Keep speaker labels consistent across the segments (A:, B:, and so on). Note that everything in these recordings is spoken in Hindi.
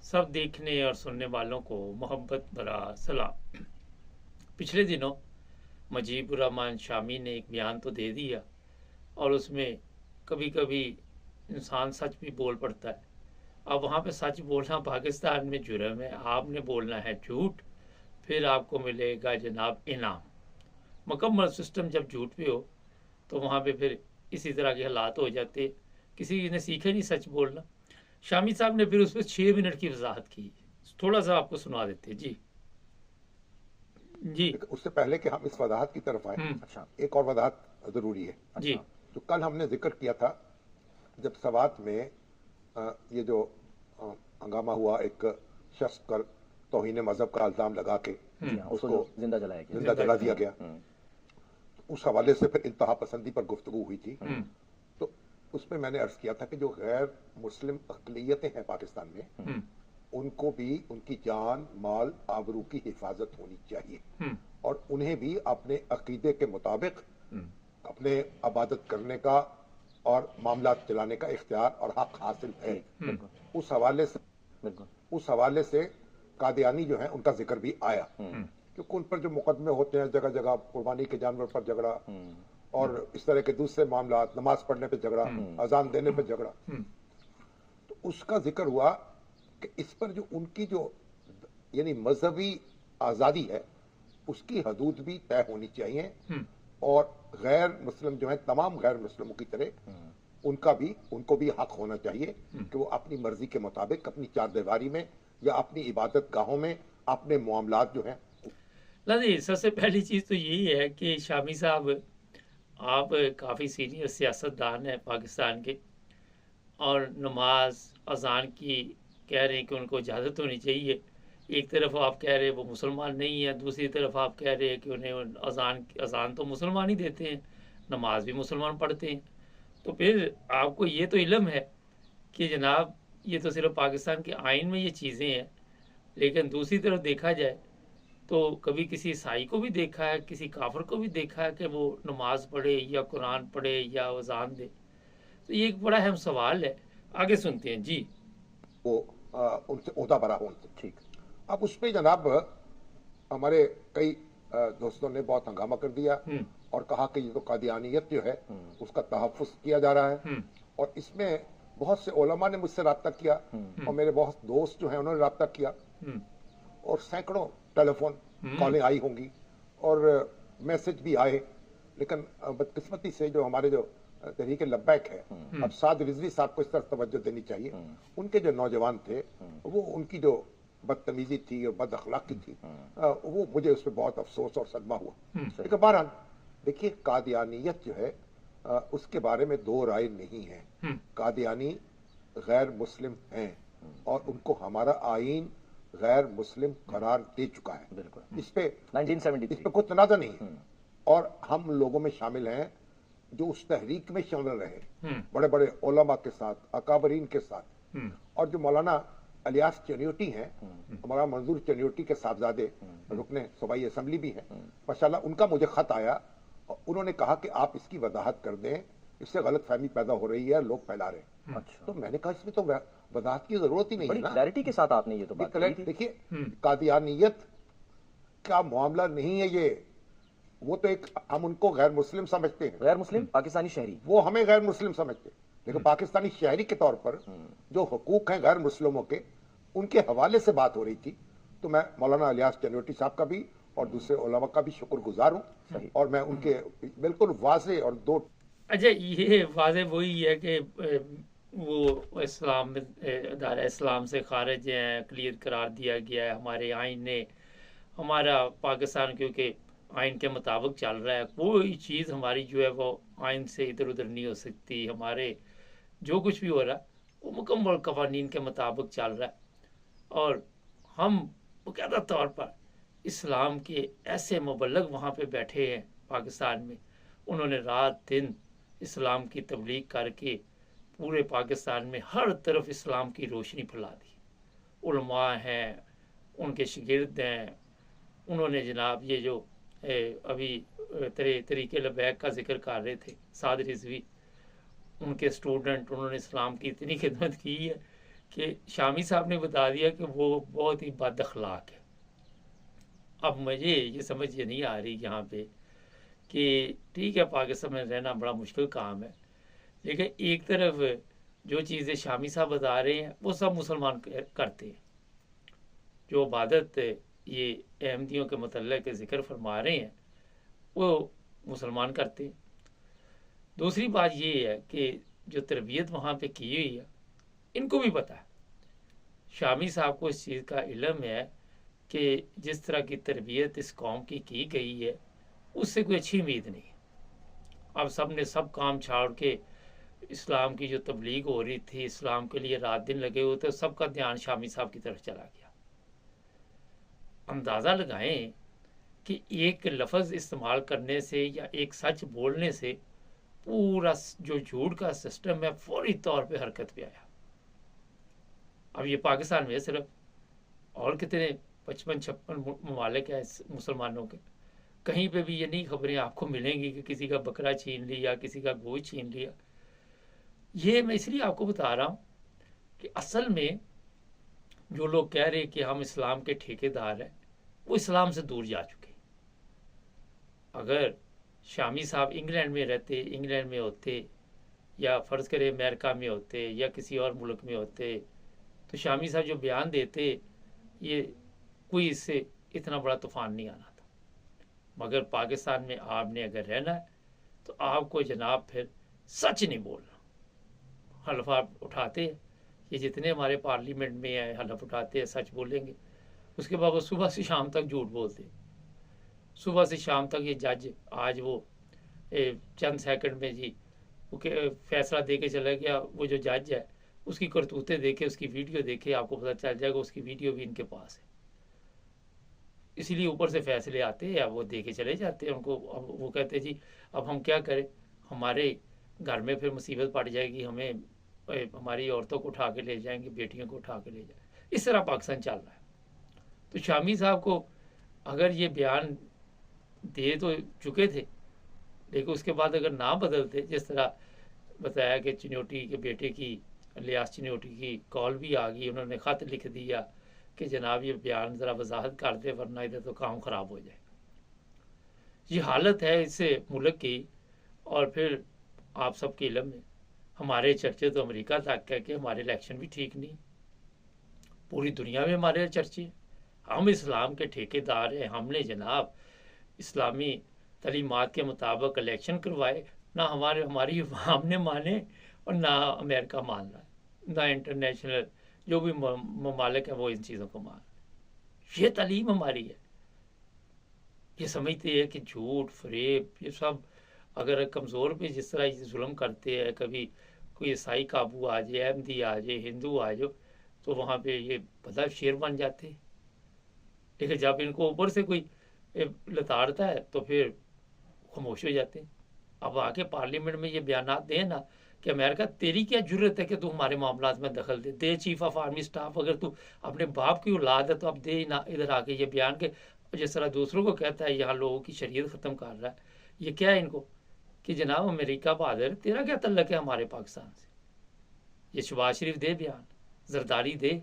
A: सब देखने और सुनने वालों को मोहब्बत भरा सलाम। पिछले दिनों मुजीबुर रहमान शामी ने एक बयान तो दे दिया और उसमें कभी कभी इंसान सच भी बोल पड़ता है। अब वहाँ पे सच बोलना पाकिस्तान में जुर्म है, आपने बोलना है झूठ, फिर आपको मिलेगा जनाब इनाम। मुकम्मल सिस्टम जब झूठ पे हो तो वहाँ पे फिर इसी तरह के हालात हो जाते। किसी ने सीखे नहीं सच बोलना। शामी साहब ने फिर उस पर 6 मिनट की वजाहत की। थोड़ा सा आपको सुना देते जी। जी।
B: लेकिन उससे पहले कि हम इस वजाहत की तरफ आए,
C: अच्छा।
B: एक और वजाहत जरूरी है।
A: जी।
C: अच्छा।
B: जो कल हमने जिक्र किया था, जब सवात में ये जो हंगामा हुआ, एक शख्स पर तौहीन मजहब का इल्जाम लगा के
C: जी हाँ, उसको
B: उसको
C: जो जिंदा जलाया गया।
B: जिंदा जला दिया गया, उस हवाले से फिर इंतहा पसंदी पर गुफ्तगू हुई थी। तो उसमें मैंने अर्ज किया था कि जो गैर मुस्लिम अकलियतें हैं पाकिस्तान में, उनको भी उनकी जान माल आबरू की हिफाजत होनी चाहिए और उन्हें भी अपने अकीदे के मुताबिक अपने इबादत करने का और मामला चलाने का इख्तियार और हक हासिल है। उस हवाले से
C: बिल्कुल।
B: उस हवाले से कादियानी जो है उनका जिक्र भी आया, क्योंकि उन पर जो मुकदमे होते हैं जगह जगह, कुर्बानी के जानवर पर झगड़ा और इस तरह के दूसरे मामला, नमाज पढ़ने पे झगड़ा, अजान देने पे झगड़ा, तो उसका जिक्र हुआ कि इस पर जो उनकी जो यानी मजहबी आज़ादी है उसकी हदूद भी तय होनी चाहिए और गैर मुस्लिम जो है, तमाम गैर मुस्लिमों की तरह उनको भी हक होना चाहिए कि वो अपनी मर्जी के मुताबिक अपनी चारदीवारी में या अपनी इबादत गाहों में अपने मामलात जो हैं।
A: नहीं, सबसे पहली चीज़ तो यही है कि शामी साहब, आप काफ़ी सीनियर सियासतदान हैं पाकिस्तान के, और नमाज अजान की कह रहे हैं कि उनको इजाज़त होनी चाहिए। एक तरफ आप कह रहे हैं वो मुसलमान नहीं है, दूसरी तरफ आप कह रहे हैं कि उन्हें अजान तो मुसलमान ही देते हैं, नमाज भी मुसलमान पढ़ते हैं। तो फिर आपको ये तो इल्म है कि जनाब ये तो सिर्फ पाकिस्तान के आइन में ये चीज़ें हैं, लेकिन दूसरी तरफ देखा जाए तो कभी किसी ईसाई को भी देखा है, किसी काफर को भी देखा है कि वो नमाज पढ़े या कुरान पढ़े या अजान दे। तो ये एक बड़ा अहम सवाल है। आगे सुनते हैं जी।
B: वो उनसे ओहदा बरा हो उनसे।
C: ठीक।
B: अब उस पर जनाब हमारे कई दोस्तों ने बहुत हंगामा कर दिया और कहा कि ये तो कादियानियत जो है उसका तहफ़्फ़ुज़ किया जा रहा है और इसमें बहुत से उलमा ने मुझसे रब्ता किया और मेरे बहुत दोस्त जो हैं उन्होंने रब्ता किया और सैकड़ों टेलीफोन कॉलें आई होंगी और मैसेज भी आए। लेकिन बदकिस्मती से जो हमारे जो तहरीक लब्बैक है, अब साद रिजवी साहब को इस तरफ तवज्जो देनी चाहिए। उनके जो नौजवान थे वो उनकी जो बदतमीजी थी और बद अखलाकी थी, वो मुझे उस पर बहुत अफसोस और सदमा हुआ। लेकिन बहरहाल देखिए, कादियानियत जो है उसके बारे में दो राय नहीं है। कादियानी गैर मुस्लिम हैं और उनको हमारा आइन गैर मुस्लिम करार दे चुका है।
C: बिल्कुल।
B: इस पे
C: 1973
B: इस पे कोई तनाज़ा नहीं है और हम लोगों में शामिल हैं जो उस तहरीक में शामिल रहे, बड़े बड़े उलमा के साथ, अकाबरीन के साथ। और जो मौलाना इलियास चनियोटी हैं, हमारा मंजूर चनियोटी के साहबजादे, रुकने सूबाई असम्बली भी हैं माशाल्लाह, उनका मुझे खत आया और उन्होंने कहा कि आप इसकी वजाहत कर दें, इससे गलत फहमी पैदा हो रही है, लोग फैला रहे हैं।
C: अच्छा।
B: तो मैंने कहा इसमें तो वजाहत की जरूरत ही नहीं है
C: बड़ी
B: ना।
C: क्लैरिटी के साथ आपने ये तो बात कही थी।
B: देखिए, कादियानियत का मामला नहीं है ये, वो तो एक हम उनको गैर मुस्लिम समझते हैं,
C: गैर मुस्लिम पाकिस्तानी शहरी,
B: वो हमें गैर मुस्लिम समझते हैं। लेकिन पाकिस्तानी शहरी के तौर पर जो हुकूक हैं गैर मुस्लिमों के, उनके हवाले से बात हो रही थी। तो मैं मौलाना इलियास चनियोटी साहब का भी और दूसरे उलमा का भी शुक्रगुजार हूँ और मैं उनके बिल्कुल वाज़े और दो।
A: अच्छा, ये वाज़े वही है कि वो इस्लाम में दायरा इस्लाम से खारिज हैं, अक़लियत करार दिया गया है हमारे आइन ने। हमारा पाकिस्तान क्योंकि आइन के मुताबिक चल रहा है, कोई चीज़ हमारी जो है वो आइन से इधर उधर नहीं हो सकती। हमारे जो कुछ भी हो रहा है वो मुकम्मल कवानीन के मुताबिक चल रहा है और हम बाकायदा तौर पर इस्लाम के ऐसे मुबल्लग वहाँ पे बैठे हैं पाकिस्तान में, उन्होंने रात दिन इस्लाम की तबलीग करके पूरे पाकिस्तान में हर तरफ इस्लाम की रोशनी फैला दी। उलमा हैं, उनके शागिर्द हैं, उन्होंने जनाब ये जो अभी तरीके लबैक का जिक्र कर रहे थे साद रिजवी, उनके स्टूडेंट, उन्होंने इस्लाम की इतनी खिदमत की है कि शामी साहब ने बता दिया कि वो बहुत ही बद अखलाक है। अब मुझे ये समझ ये नहीं आ रही यहाँ पे कि ठीक है, पाकिस्तान में रहना बड़ा मुश्किल काम है, लेकिन एक तरफ जो चीज़ें शामी साहब बता रहे हैं वो सब मुसलमान करते हैं। जो इबादत ये अहमदियों के मतलब ज़िक्र फरमा रहे हैं वो मुसलमान करते हैं। दूसरी बात ये है कि जो तरबियत वहाँ पे की हुई है इनको भी पता है, शामी साहब को इस चीज़ का इल्म है कि जिस तरह की तरबियत इस कौम की गई है उससे कोई अच्छी उम्मीद नहीं है। अब सब ने सब काम छोड़ के इस्लाम की जो तबलीग हो रही थी, इस्लाम के लिए रात दिन लगे हुए थे, सबका ध्यान शामी साहब की तरफ चला गया। अंदाज़ा लगाएं कि एक लफ्ज़ इस्तेमाल करने से या एक सच बोलने से पूरा जो झूठ का सिस्टम है फौरी तौर पे हरकत पे आया। अब ये पाकिस्तान में सिर्फ, और कितने 55-56 ममालिक हैं मुसलमानों के, कहीं पे भी ये नहीं खबरें आपको मिलेंगी कि किसी का बकरा छीन लिया, किसी का गोश्त छीन लिया। ये मैं इसलिए आपको बता रहा हूँ कि असल में जो लोग कह रहे हैं कि हम इस्लाम के ठेकेदार हैं वो इस्लाम से दूर जा चुके। अगर शामी साहब इंग्लैंड में रहते, इंग्लैंड में होते, या फ़र्ज़ करें अमेरिका में होते या किसी और मुल्क में होते, तो शामी साहब जो बयान देते ये कोई इससे इतना बड़ा तूफ़ान नहीं आना था। मगर पाकिस्तान में आपने अगर रहना है तो आपको जनाब फिर सच नहीं बोलना। हलफा उठाते हैं, ये जितने हमारे पार्लियामेंट में हैं हलफ उठाते हैं, सच बोलेंगे, उसके बाद वो सुबह से शाम तक झूठ बोलते। सुबह से शाम तक ये जज आज वो चंद सेकंड में जी वो फैसला दे के चला गया। वो जो जज है उसकी करतूतें देखे, उसकी वीडियो देखे, आपको पता चल जाएगा उसकी वीडियो भी इनके पास है। इसीलिए ऊपर से फैसले आते हैं, वो दे के चले जाते हैं उनको। अब वो कहते हैं जी अब हम क्या करें, हमारे घर में फिर मुसीबत पड़ जाएगी, हमें हमारी औरतों को उठा के ले जाएंगे, बेटियों को उठा के ले जाएंगे। इस तरह पाकिस्तान चल रहा है। तो शामी साहब को अगर ये बयान दे तो चुके थे, लेकिन उसके बाद अगर ना बदलते, जिस तरह बताया कि चिन्योटी के बेटे की, लियास चिन्योटी की कॉल भी आ गई, उन्होंने ख़त लिख दिया कि जनाब ये बयान ज़रा वजाहत कर दे वरना इधर तो काम ख़राब हो जाए। ये हालत है इससे मुल्क की। और फिर आप सबके इल्म में हमारे चर्चे तो अमेरिका तक है कि हमारे इलेक्शन भी ठीक नहीं, पूरी दुनिया में हमारे चर्चे। हम इस्लाम के ठेकेदार हैं, हमने जनाब इस्लामी तलीमात के मुताबिक इलेक्शन करवाए, ना हमारी अवाम ने माने और ना अमेरिका मान रहा है, ना इंटरनेशनल जो भी ममालिक है वो इन चीज़ों को मान। ये तालीम हमारी है। ये समझते हैं कि झूठ फरेब ये सब अगर कमज़ोर पे जिस तरह ये जुल्म करते हैं, कभी कोई ईसाई काबू आ जाए, अहमदी आ जाए, हिंदू आ जाए, तो वहाँ पे ये पता शेर बन जाते। लेकिन जब इनको ऊपर से कोई लताड़ता है तो फिर खामोश हो जाते हैं। अब आके पार्लियामेंट में ये बयान दें ना कि अमेरिका तेरी क्या जरूरत है कि तू हमारे मामलात में दखल दे चीफ ऑफ आर्मी स्टाफ, अगर तू अपने बाप की औलाद है तो अब दे ना इधर आके ये बयान के जिस तरह दूसरों को कहता है यहाँ लोगों की शरीयत ख़त्म कर रहा है। ये क्या है इनको कि जनाब अमेरिका बहादुर तेरा क्या तल्लक है हमारे पाकिस्तान से। ये शहबाज शरीफ दे बयान, जरदारी दे,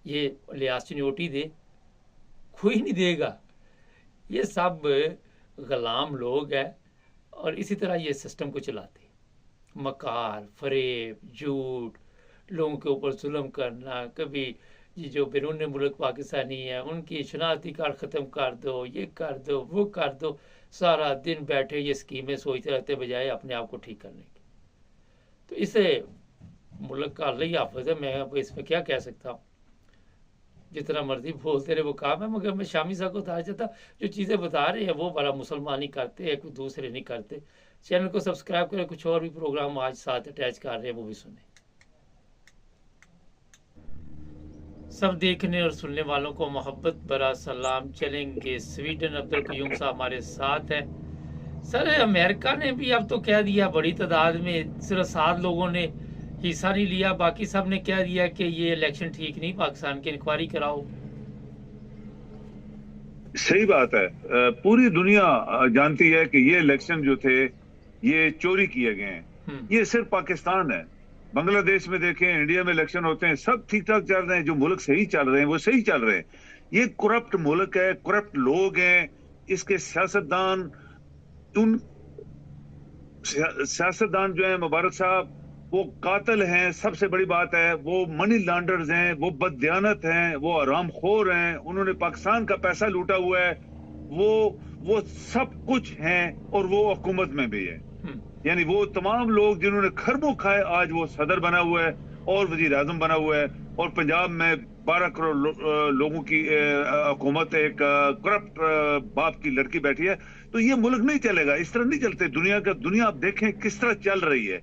A: ये लियास चिन्योटी दे, कोई नहीं देगा। ये सब गुलाम लोग हैं और इसी तरह ये सिस्टम को चलाते। मकार, फरेब, झूठ, लोगों के ऊपर जुल्म करना, कभी ये जो बैरून मुल्क पाकिस्तानी है उनकी शनाख्ती कार्ड ख़त्म कर दो, ये कर दो, वो कर दो, सारा दिन बैठे ये स्कीमें सोचते रहते बजाय अपने आप को ठीक करने की। तो इसे मुल्क का अल्लाह ही हाफ़िज़ है, मैं अब इसमें क्या कह सकता हूँ। जितना मर्जी बोलते रहे वो काम है, मगर मैं शामी साहब को बता चाहता जो चीज़ें बता रहे हैं वो बड़ा मुसलमान ही करते हैं, कोई दूसरे नहीं करते। चैनल को सब्सक्राइब करें, कुछ और भी प्रोग्राम आज साथ अटैच कर रहे हैं वो भी सुने। सब देखने और सुनने वालों को मोहब्बत भरा सलाम। चलेंगे स्वीडन, अब्दुल कयूम साहब हमारे साथ है। सर अमेरिका ने भी अब तो कह दिया बड़ी तादाद में, सिर्फ 7 लोगों ने हिस्सा नहीं लिया, बाकी सब ने कह दिया कि ये इलेक्शन ठीक नहीं, पाकिस्तान की इंक्वायरी कराओ।
D: सही बात है, पूरी दुनिया जानती है कि ये इलेक्शन जो थे ये चोरी किए गए हैं। ये सिर्फ पाकिस्तान है, बांग्लादेश में देखें, इंडिया में इलेक्शन होते हैं, सब ठीक ठाक चल रहे हैं। जो मुल्क सही चल रहे हैं वो सही चल रहे हैं। ये करप्ट मुल्क है, करप्ट लोग हैं, इसके सियासतदान, उन सियासतदान जो है मुबारक साहब वो कातिल हैं। सबसे बड़ी बात है वो मनी लॉन्डर्स हैं, वो बददियानत हैं, वो हरामखोर हैं, उन्होंने पाकिस्तान का पैसा लूटा हुआ है, वो सब कुछ हैं और वो हुकूमत में भी है। यानी वो तमाम लोग जिन्होंने खरबों खाए आज वो सदर बना हुआ है और वजीर आजम बना हुआ है, और पंजाब में 12 करोड़ लोगों की हुकूमत, एक करप्ट बाप की लड़की बैठी है। तो ये मुल्क नहीं चलेगा, इस तरह नहीं चलते। दुनिया आप देखें किस तरह चल रही है।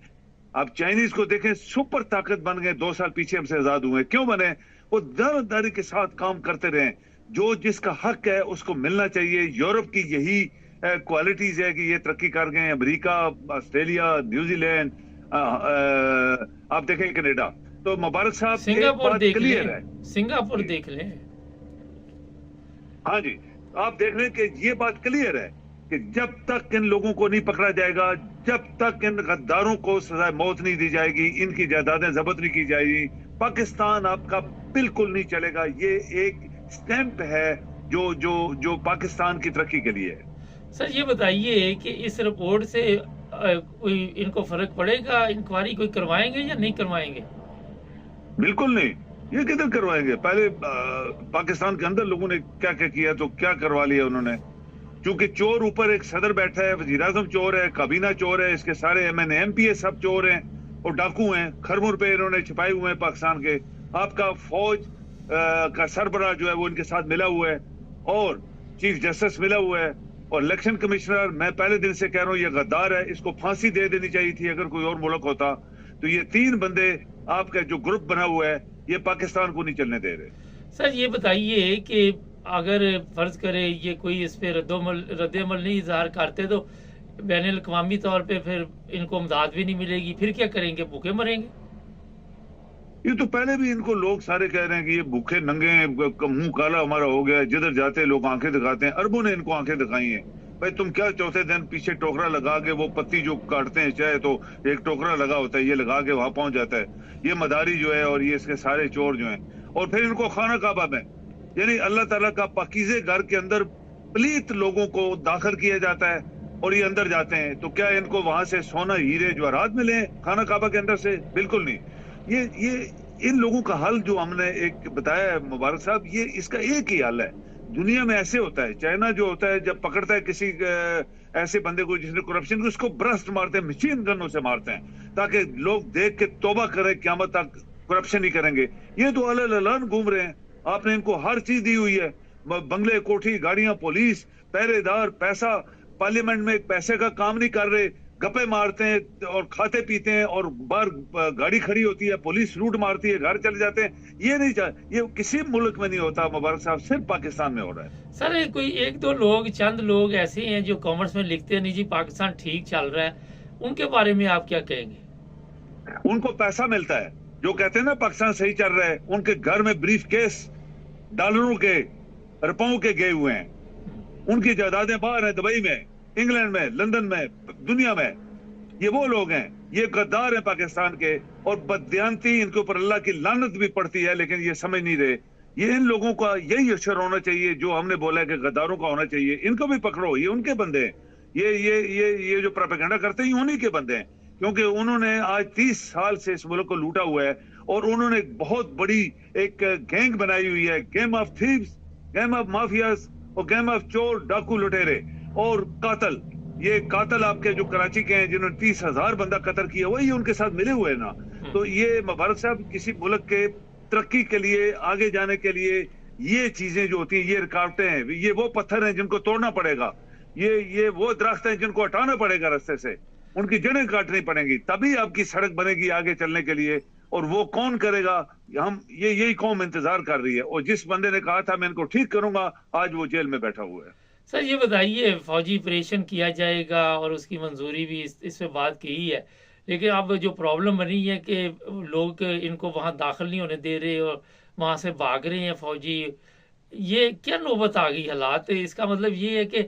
D: आप चाइनीज को देखें, सुपर ताकत बन गए, 2 साल पीछे हमसे आजाद हुए। क्यों बने? वो दानदारी के साथ काम करते रहे। जो जिसका हक है उसको मिलना चाहिए। यूरोप की यही क्वालिटीज है कि ये तरक्की कर गए। अमेरिका, ऑस्ट्रेलिया, न्यूजीलैंड, आप देखें कनाडा। तो मुबारक साहब
A: सिंगापुर देख
D: क्लियर है,
A: सिंगापुर देख लें।
D: हाँ जी, आप देख रहे हैं कि ये बात क्लियर है कि जब तक इन लोगों को नहीं पकड़ा जाएगा, जब तक इन गद्दारों को सजाए मौत नहीं दी जाएगी, इनकी जायदादें जब्त नहीं की जाएगी, पाकिस्तान आपका बिल्कुल नहीं चलेगा। ये एक स्टैंप है जो पाकिस्तान की तरक्की के लिए है।
A: सर ये बताइए कि इस रिपोर्ट से कोई इनको फर्क पड़ेगा? इंक्वायरी कोई करवाएंगे या नहीं करवाएंगे?
D: बिल्कुल नहीं, ये किधर करवाएंगे? पहले पाकिस्तान के अंदर लोगों ने क्या क्या किया, तो क्या करवा लिया उन्होंने। क्योंकि चोर ऊपर एक सदर बैठा है, वजीर आजम चोर है, काबीना चोर है, इसके सारे MNA MPA सब चोर हैं और डाकू हैं। खरबों रुपए इन्होंने छिपाए हुए हैं पाकिस्तान के। आपका फौज का सरबराह जो है वो इनके साथ मिला हुआ है और चीफ जस्टिस मिला हुआ है और इलेक्शन कमिश्नर। मैं पहले दिन से कह रहा हूँ ये गद्दार है, इसको फांसी दे देनी चाहिए थी अगर कोई और मुल्क होता। तो ये 3 बंदे आपका जो ग्रुप बना हुआ है ये पाकिस्तान को नहीं चलने दे रहे।
A: सर ये बताइए कि अगर फर्ज करे ये कोई इस पे रद्दमल नहीं इजहार करते तो बैनुल अक़वामी तौर पे फिर इनको इमदाद भी नहीं मिलेगी, फिर क्या करेंगे? भूखे मरेंगे।
D: ये तो पहले भी इनको लोग सारे कह रहे हैं कि ये भूखे नंगे, मुंह काला हमारा हो गया, जिधर जाते लोग आंखें दिखाते हैं। अरबों ने इनको आंखें दिखाई हैं। भाई तुम क्या चौथे दिन पीछे टोकरा लगा के, वो पत्ती जो काटते हैं चाहे तो एक टोकरा लगा होता है, ये लगा के वहां पहुंच जाता है ये मदारी जो है और ये इसके सारे चोर जो हैं। और फिर इनको खाना काबा में, यानी अल्लाह ताला का पाकीज़े घर के अंदर पलीत लोगों को दाखिल किया जाता है और ये अंदर जाते हैं। तो क्या इनको वहां से सोना हीरे जवाहरात मिले खाना काबा के अंदर से? बिल्कुल नहीं। ये इन लोगों का हल जो हमने एक बताया है मुबारक साहब, ये इसका एक ही हल है। दुनिया में ऐसे होता है। चाइना जो होता है जब पकड़ता है किसी ऐसे बंदे को जिसने करप्शन, उसको ब्रस्ट मारते हैं, मशीन गनों से मारते हैं ताकि लोग देख के तौबा करें, क़यामत तक करप्शन नहीं करेंगे। ये तो अलग घूम रहे हैं। आपने इनको हर चीज दी हुई है, बंगले, कोठी, गाड़ियां, पुलिस, पहरेदार, पैसा। पार्लियामेंट में पैसे का काम नहीं कर रहे, गप्पे मारते हैं और खाते पीते हैं और बाहर गाड़ी खड़ी होती है, पुलिस लूट मारती है, घर चले जाते हैं। ये नहीं ये किसी मुल्क में नहीं होता मुबारक साहब, सिर्फ पाकिस्तान में हो रहा है।
A: सर कोई 1-2 लोग, चंद लोग ऐसे हैं जो कॉमर्स में लिखते हैं नहीं जी पाकिस्तान ठीक चल रहा है, उनके बारे में आप क्या कहेंगे?
D: उनको पैसा मिलता है, जो कहते हैं ना पाकिस्तान सही चल रहा है, उनके घर में ब्रीफ केस डॉलरों के, रुपयों के गए हुए हैं। उनकी जायदादें बाहर हैं, दुबई में, इंग्लैंड में, लंदन में, दुनिया में। ये वो लोग हैं, ये गद्दार हैं पाकिस्तान के और बददियानती, इनके ऊपर अल्लाह की लानत भी पड़ती है, लेकिन ये समझ नहीं रहे। ये इन लोगों का यही अशर होना चाहिए जो हमने बोला है कि गद्दारों का होना चाहिए। इनको भी पकड़ो, ये उनके बंदे हैं। ये जो प्रोपेगेंडा करते हैं उन्हीं के बंदे हैं, क्योंकि उन्होंने आज 30 साल से इस मुल्क को लूटा हुआ है और उन्होंने एक बहुत बड़ी एक गैंग बनाई हुई है, game of thieves, game of mafias और गेम ऑफ चोर, डाकू, लुटेरे और कातल। ये कातल आपके जो कराची के हैं जिन्होंने 30,000 बंदा कत्ल किया, वही उनके साथ मिले हुए ना। तो ये मुबारक साहब किसी मुल्क के तरक्की के लिए, आगे जाने के लिए ये चीजें जो होती हैं, ये रुकावटें हैं, ये वो पत्थर हैं जिनको तोड़ना पड़ेगा, ये वो दरख्त हैं जिनको हटाना पड़ेगा रास्ते से, उनकी जड़ें काटनी पड़ेंगी, तभी आपकी सड़क बनेगी आगे चलने के लिए। और वो कौन करेगा? हम यही कौम इंतजार कर रही है। और जिस बंदे ने कहा था मैं इनको ठीक करूंगा, आज वो जेल में बैठा हुआ है।
A: सर ये बताइए, फौजी ऑपरेशन किया जाएगा और उसकी मंजूरी भी इस पे बात की है, लेकिन अब जो प्रॉब्लम बनी है कि लोग इनको वहां दाखिल नहीं होने दे रहे और वहां से भाग रहे हैं फौजी। ये क्या नौबत आ गई हालात? इसका मतलब ये है कि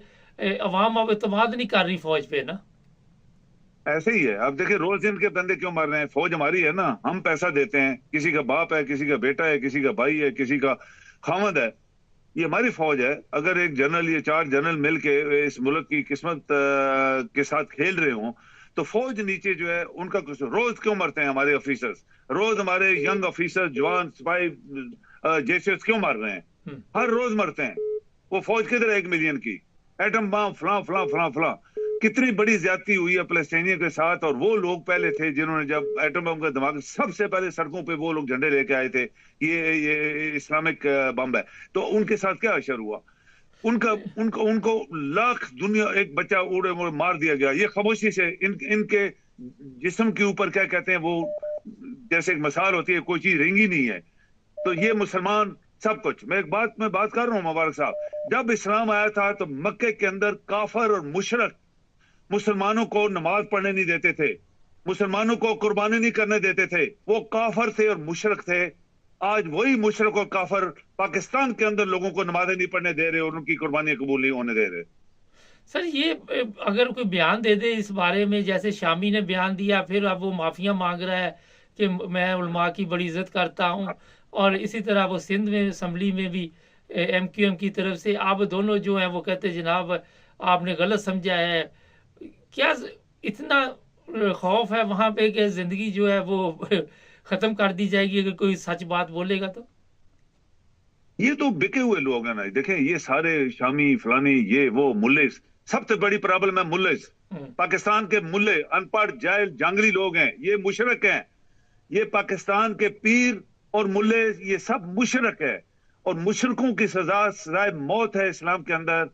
A: अवाम अब एतमाद नहीं कर रही फौज पे ना।
D: ऐसे ही है। आप देखिए रोज इनके बंदे क्यों मार रहे हैं? फौज हमारी है ना, हम पैसा देते हैं, किसी का बाप है, किसी का बेटा है, किसी का भाई है, किसी का खामद है, ये हमारी फौज है। अगर एक जनरल, ये 4 जनरल मिलके इस मुल्क की किस्मत के साथ खेल रहे हो, तो फौज नीचे जो है उनका कुछ। रोज क्यों मरते हैं हमारे ऑफिसर्स? रोज हमारे यंग ऑफिसर, जवान, सिपाही, जैसे क्यों मार रहे हैं? हर रोज मरते हैं। वो फौज किधर है 1 मिलियन की? एटम बम फला फला फला फला। कितनी बड़ी ज्यादती हुई है फलस्तीनियों के साथ। और वो लोग पहले थे जिन्होंने, जब एटम बम का धमाका, सबसे पहले सड़कों पे वो लोग झंडे लेके आए थे, ये इस्लामिक बम है। तो उनके साथ क्या असर हुआ? उनको लाख दुनिया, एक बच्चा उड़े उड़े मार दिया गया। ये खामोशी से इनके जिस्म के ऊपर क्या कहते हैं वो, जैसे एक मिसाल होती है, कोई चीज रेंगी नहीं है। तो ये मुसलमान सब कुछ। मैं बात कर रहा हूँ मुबारक साहब, जब इस्लाम आया था तो मक्के के अंदर काफर और मुशरक मुसलमानों को नमाज पढ़ने नहीं देते थे, मुसलमानों को कुर्बानी नहीं करने देते थे। वो काफर थे और मुशरक थे। आज वही मुशरक और काफर पाकिस्तान के अंदर लोगों को नमाजें नहीं पढ़ने दे रहे और उनकी कुर्बानी कबूल नहीं होने दे रहे।
A: सर ये अगर कोई बयान दे दे इस बारे में, जैसे शामी ने बयान दिया, फिर अब वो माफिया मांग रहा है कि मैं उलमा की बड़ी इज्जत करता हूँ, और इसी तरह वो सिंध में असम्बली में भी MQM की तरफ से अब दोनों जो हैं वो कहते हैं जनाब आपने गलत समझा है। क्या इतना खौफ है वहां पे कि जिंदगी जो है वो खत्म कर दी जाएगी अगर कोई सच बात बोलेगा? तो
D: ये तो बिके हुए लोग हैं ना। देखें ये सारे शामी फलानी, ये वो मुल्ले, सबसे बड़ी प्रॉब्लम है मुल्ले। पाकिस्तान के मुल्ले अनपढ़ जाहिल जंगली लोग हैं, ये मुशरक हैं। ये पाकिस्तान के पीर और मुल्ले ये सब मुशरक है। और मुशरकों की सजाए मौत है इस्लाम के अंदर।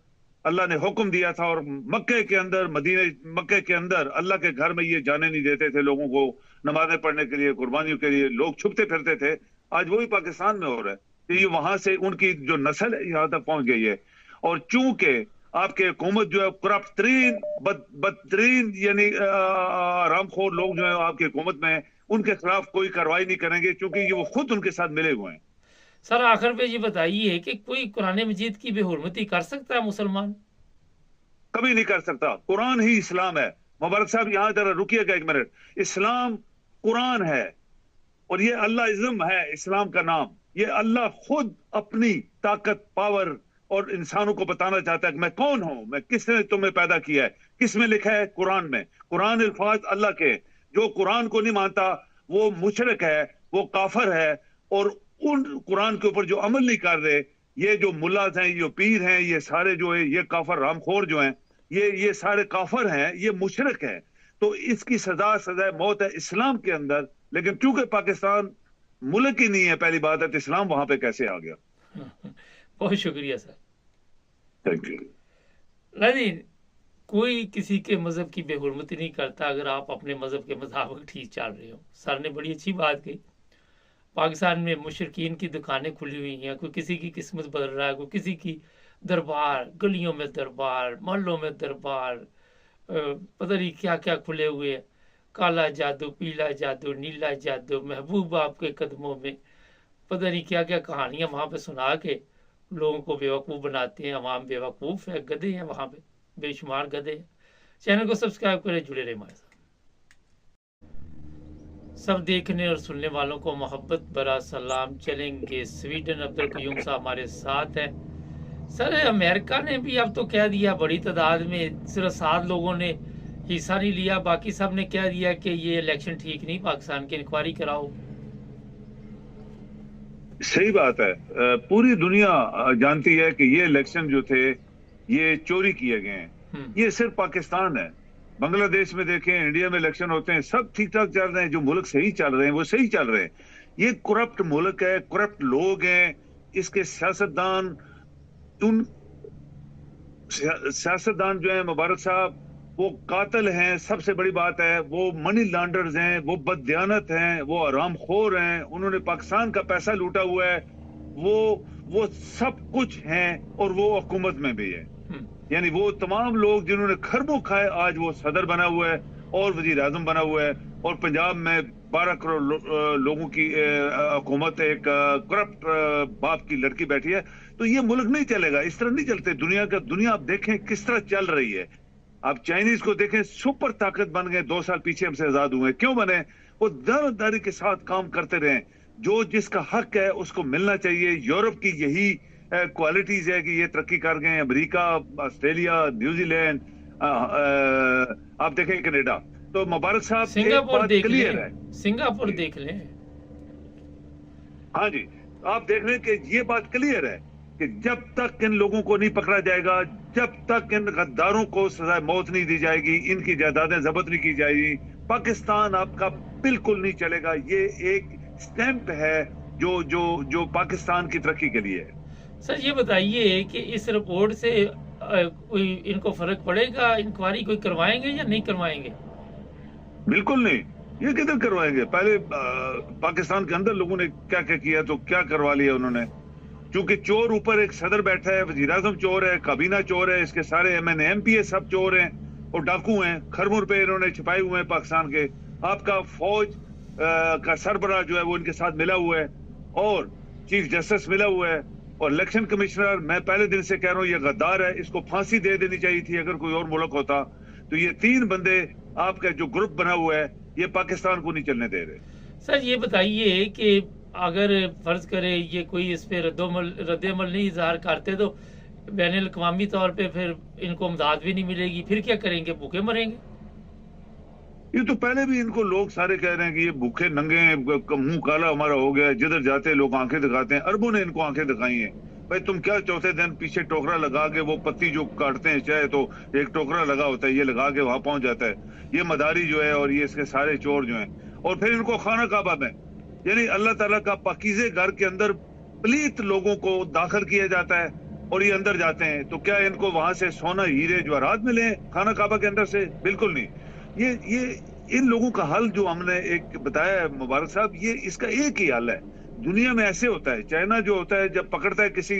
D: अल्लाह ने हुक्म दिया था, और मक्के के अंदर, मक्के के अंदर अल्लाह के घर में ये जाने नहीं देते थे लोगों को नमाजें पढ़ने के लिए, कुर्बानियों के लिए। लोग छुपते फिरते थे। आज वही पाकिस्तान में हो रहा है। तो ये वहां से उनकी जो नस्ल है यहाँ तक पहुंच गई है। और चूंकि आपके हुकूमत जो है करप्ट तरीन, बदतरीन, यानी आरामखोर लोग जो है आपकी हुकूमत में, उनके खिलाफ कोई कार्रवाई नहीं करेंगे, क्योंकि ये वो खुद उनके साथ मिले हुए हैं।
A: सर आखिर पे ये बताइए कि कोई कुरान मजीद की बेहुरमती कर सकता है मुसलमान?
D: कभी नहीं कर सकता। कुरान ही इस्लाम है। मुबारक साहब यहाँ जरा रुकिएगा 1 मिनट। इस्लाम कुरान है, और ये अल्लाह इज़्म है इस्लाम का नाम। ये अल्लाह खुद अपनी ताकत, पावर और इंसानों को बताना चाहता है कि मैं कौन हूं, मैं किसने तुम्हें पैदा किया है। किस में लिखा है? कुरान में। कुरान अल्फाज अल्लाह के। जो कुरान को नहीं मानता वो मुशरिक है, वो काफर है। और उन कुरान के ऊपर जो अमल नहीं कर रहे, ये जो मुल्लाज हैं, ये पीर हैं, ये सारे जो है ये काफर रामखोर जो हैं, ये सारे काफर हैं, ये मुशरिक हैं। तो इसकी सजाए मौत है इस्लाम के अंदर। लेकिन चूंकि पाकिस्तान मुल्क ही नहीं है, पहली बात है, तो इस्लाम वहां पे कैसे आ गया?
A: बहुत शुक्रिया सर।
D: Thank you.
A: नहीं, कोई किसी के मजहब की बेहुरमती नहीं करता अगर आप अपने मजहब के मुताबिक ठीक चल रहे हो। सर ने बड़ी अच्छी बात कही। पाकिस्तान में मुशरकीन की दुकानें खुली हुई हैं, कोई किसी की किस्मत बदल रहा है, कोई किसी की दरबार, गलियों में दरबार, मोहल्लों में दरबार, पता नहीं क्या क्या खुले हुए हैं। काला जादू, पीला जादू, नीला जादू, महबूब आपके कदमों में, पता नहीं क्या क्या कहानियां वहां पे सुना के लोगों को बेवकूफ़ बनाते हैं। अवाम बेवकूफ़ है, गधे हैं वहां पे, बेशुमार गधे हैं। चैनल को सब्सक्राइब करें, जुड़े रहे हमारे साथ। सब देखने और सुनने वालों को मोहब्बत भरा सलाम। चलेंगे स्वीडन, अब्दुल कयूम साहब हमारे साथ है। सर अमेरिका ने भी अब तो कह दिया बड़ी तादाद में, सिर्फ 7 लोगों ने हिस्सा नहीं लिया, बाकी सब ने कह दिया कि ये इलेक्शन ठीक नहीं, पाकिस्तान की इंक्वायरी कराओ।
D: सही बात है। पूरी दुनिया जानती है कि ये इलेक्शन जो थे ये चोरी किए गए हैं। ये सिर्फ पाकिस्तान है। बांग्लादेश में देखें, इंडिया में इलेक्शन होते हैं, सब ठीक ठाक चल रहे हैं। जो मुल्क सही चल रहे हैं वो सही चल रहे हैं। ये करप्ट मुल्क है, करप्ट लोग हैं। इसके सियासतदान, उन सियासतदान जो है मुबारक साहब, वो कातिल हैं। सबसे बड़ी बात है वो मनी लॉन्डर्स हैं, वो बददियानत हैं, वो आरामखोर हैं। उन्होंने पाकिस्तान का पैसा लूटा हुआ है। वो सब कुछ हैं, और वो हुकूमत में भी है। यानी वो तमाम लोग जिन्होंने खरबों खाए, आज वो सदर बना हुआ है और वजीर आजम बना हुआ है। और पंजाब में 12 करोड़ लोगों की हुकूमत, एक करप्ट बाप की लड़की बैठी है। तो ये मुल्क नहीं चलेगा, इस तरह नहीं चलते। दुनिया आप देखें किस तरह चल रही है। आप चाइनीज को देखें, सुपर ताकत बन गए, 2 साल पीछे हमसे आजाद हुए। क्यों बने? वो दारोदारी के साथ काम करते रहे। जो जिसका हक है उसको मिलना चाहिए। यूरोप की यही क्वालिटीज है कि ये तरक्की कर गए। अमेरिका, ऑस्ट्रेलिया, न्यूजीलैंड, आप देखें कनाडा। तो मुबारक साहब,
A: सिंगापुर देख
D: क्लियर है,
A: सिंगापुर देख लें।
D: हाँ जी, आप देख रहे हैं कि ये बात क्लियर है कि जब तक इन लोगों को नहीं पकड़ा जाएगा, जब तक इन गद्दारों को सजा मौत नहीं दी जाएगी, इनकी जायदादें जब्त नहीं की जाएगी, पाकिस्तान आपका बिल्कुल नहीं चलेगा। ये एक स्टैंप है जो जो जो पाकिस्तान की तरक्की के लिए है।
A: सर ये बताइए कि इस रिपोर्ट से कोई इनको फर्क पड़ेगा? इंक्वायरी कोई करवाएंगे या नहीं करवाएंगे?
D: बिल्कुल नहीं। ये किधर करवाएंगे? पहले पाकिस्तान के अंदर लोगों ने क्या क्या किया, तो क्या करवा लिया उन्होंने। क्योंकि चोर ऊपर एक सदर बैठा है, वजीर आजम चोर है, काबीना चोर है, इसके सारे MNA MPA सब चोर हैं और डाकू हैं। खरबों रुपए इन्होंने छिपाए हुए हैं पाकिस्तान के। आपका फौज का सरबराह जो है वो इनके साथ मिला हुआ है और चीफ जस्टिस मिला हुआ है और इलेक्शन कमिश्नर। मैं पहले दिन से कह रहा हूँ ये गद्दार है, इसको फांसी दे देनी चाहिए थी अगर कोई और मुल्क होता। तो ये 3 बंदे आपका जो ग्रुप बना हुआ है ये पाकिस्तान को नहीं चलने दे रहे।
A: सर ये बताइए कि अगर फर्ज करे ये कोई इस पे रद्दमल नहीं इजहार करते तो बैनुल अक़वामी तौर पे फिर इनको इमदाद भी नहीं मिलेगी, फिर क्या करेंगे? भूखे मरेंगे?
D: ये तो पहले भी इनको लोग सारे कह रहे हैं कि ये भूखे नंगे, मुंह काला हमारा हो गया, जिधर जाते लोग आंखें दिखाते हैं। अरबों ने इनको आंखें दिखाई हैं। भाई तुम क्या चौथे दिन पीछे टोकरा लगा के वो पत्ती जो काटते हैं, चाहे तो एक टोकरा लगा होता है, ये लगा के वहां पहुंच जाता है ये मदारी जो है और ये इसके सारे चोर जो हैं। और फिर इनको खाना काबा में, यानी अल्लाह ताला का पाकीज़े घर के अंदर पलीत लोगों को दाखिल किया जाता है और ये अंदर जाते हैं। तो क्या इनको वहां से सोना हीरे जवाहरात मिले खाना काबा के अंदर से? बिल्कुल नहीं। ये इन लोगों का हल जो हमने एक बताया है मुबारक साहब, ये इसका एक ही हल है। दुनिया में ऐसे होता है। चाइना जो होता है जब पकड़ता है किसी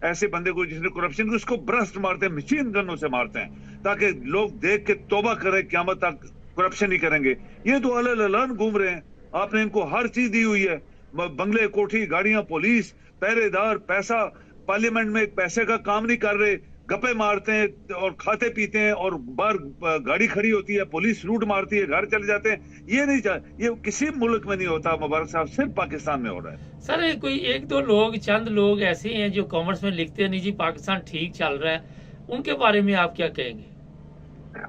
D: ऐसे बंदे को जिसने करप्शन, उसको ब्रस्ट मारते हैं, मशीन गनों से मारते हैं ताकि लोग देख के तौबा करें, क़यामत तक करप्शन नहीं करेंगे। ये तो अलग घूम रहे हैं। आपने इनको हर चीज दी हुई है, बंगले, कोठी, गाड़ियां, पुलिस, पहरेदार, पैसा। पार्लियामेंट में पैसे का काम नहीं कर रहे, गप्पे मारते हैं और खाते पीते हैं और बाहर गाड़ी खड़ी होती है, पुलिस लूट मारती है, घर चले जाते हैं। ये नहीं ये किसी मुल्क में नहीं होता मुबारक साहब, सिर्फ पाकिस्तान में हो रहा है।
A: सर कोई 1-2 लोग, चंद लोग ऐसे हैं जो कॉमर्स में लिखते हैं नहीं जी पाकिस्तान ठीक चल रहा है, उनके बारे में आप क्या कहेंगे?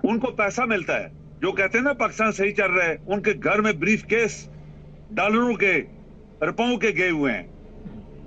D: उनको पैसा मिलता है, जो कहते हैं ना पाकिस्तान सही चल रहा है, उनके घर में ब्रीफ केस डॉलरों के, रुपयों के गए हुए हैं।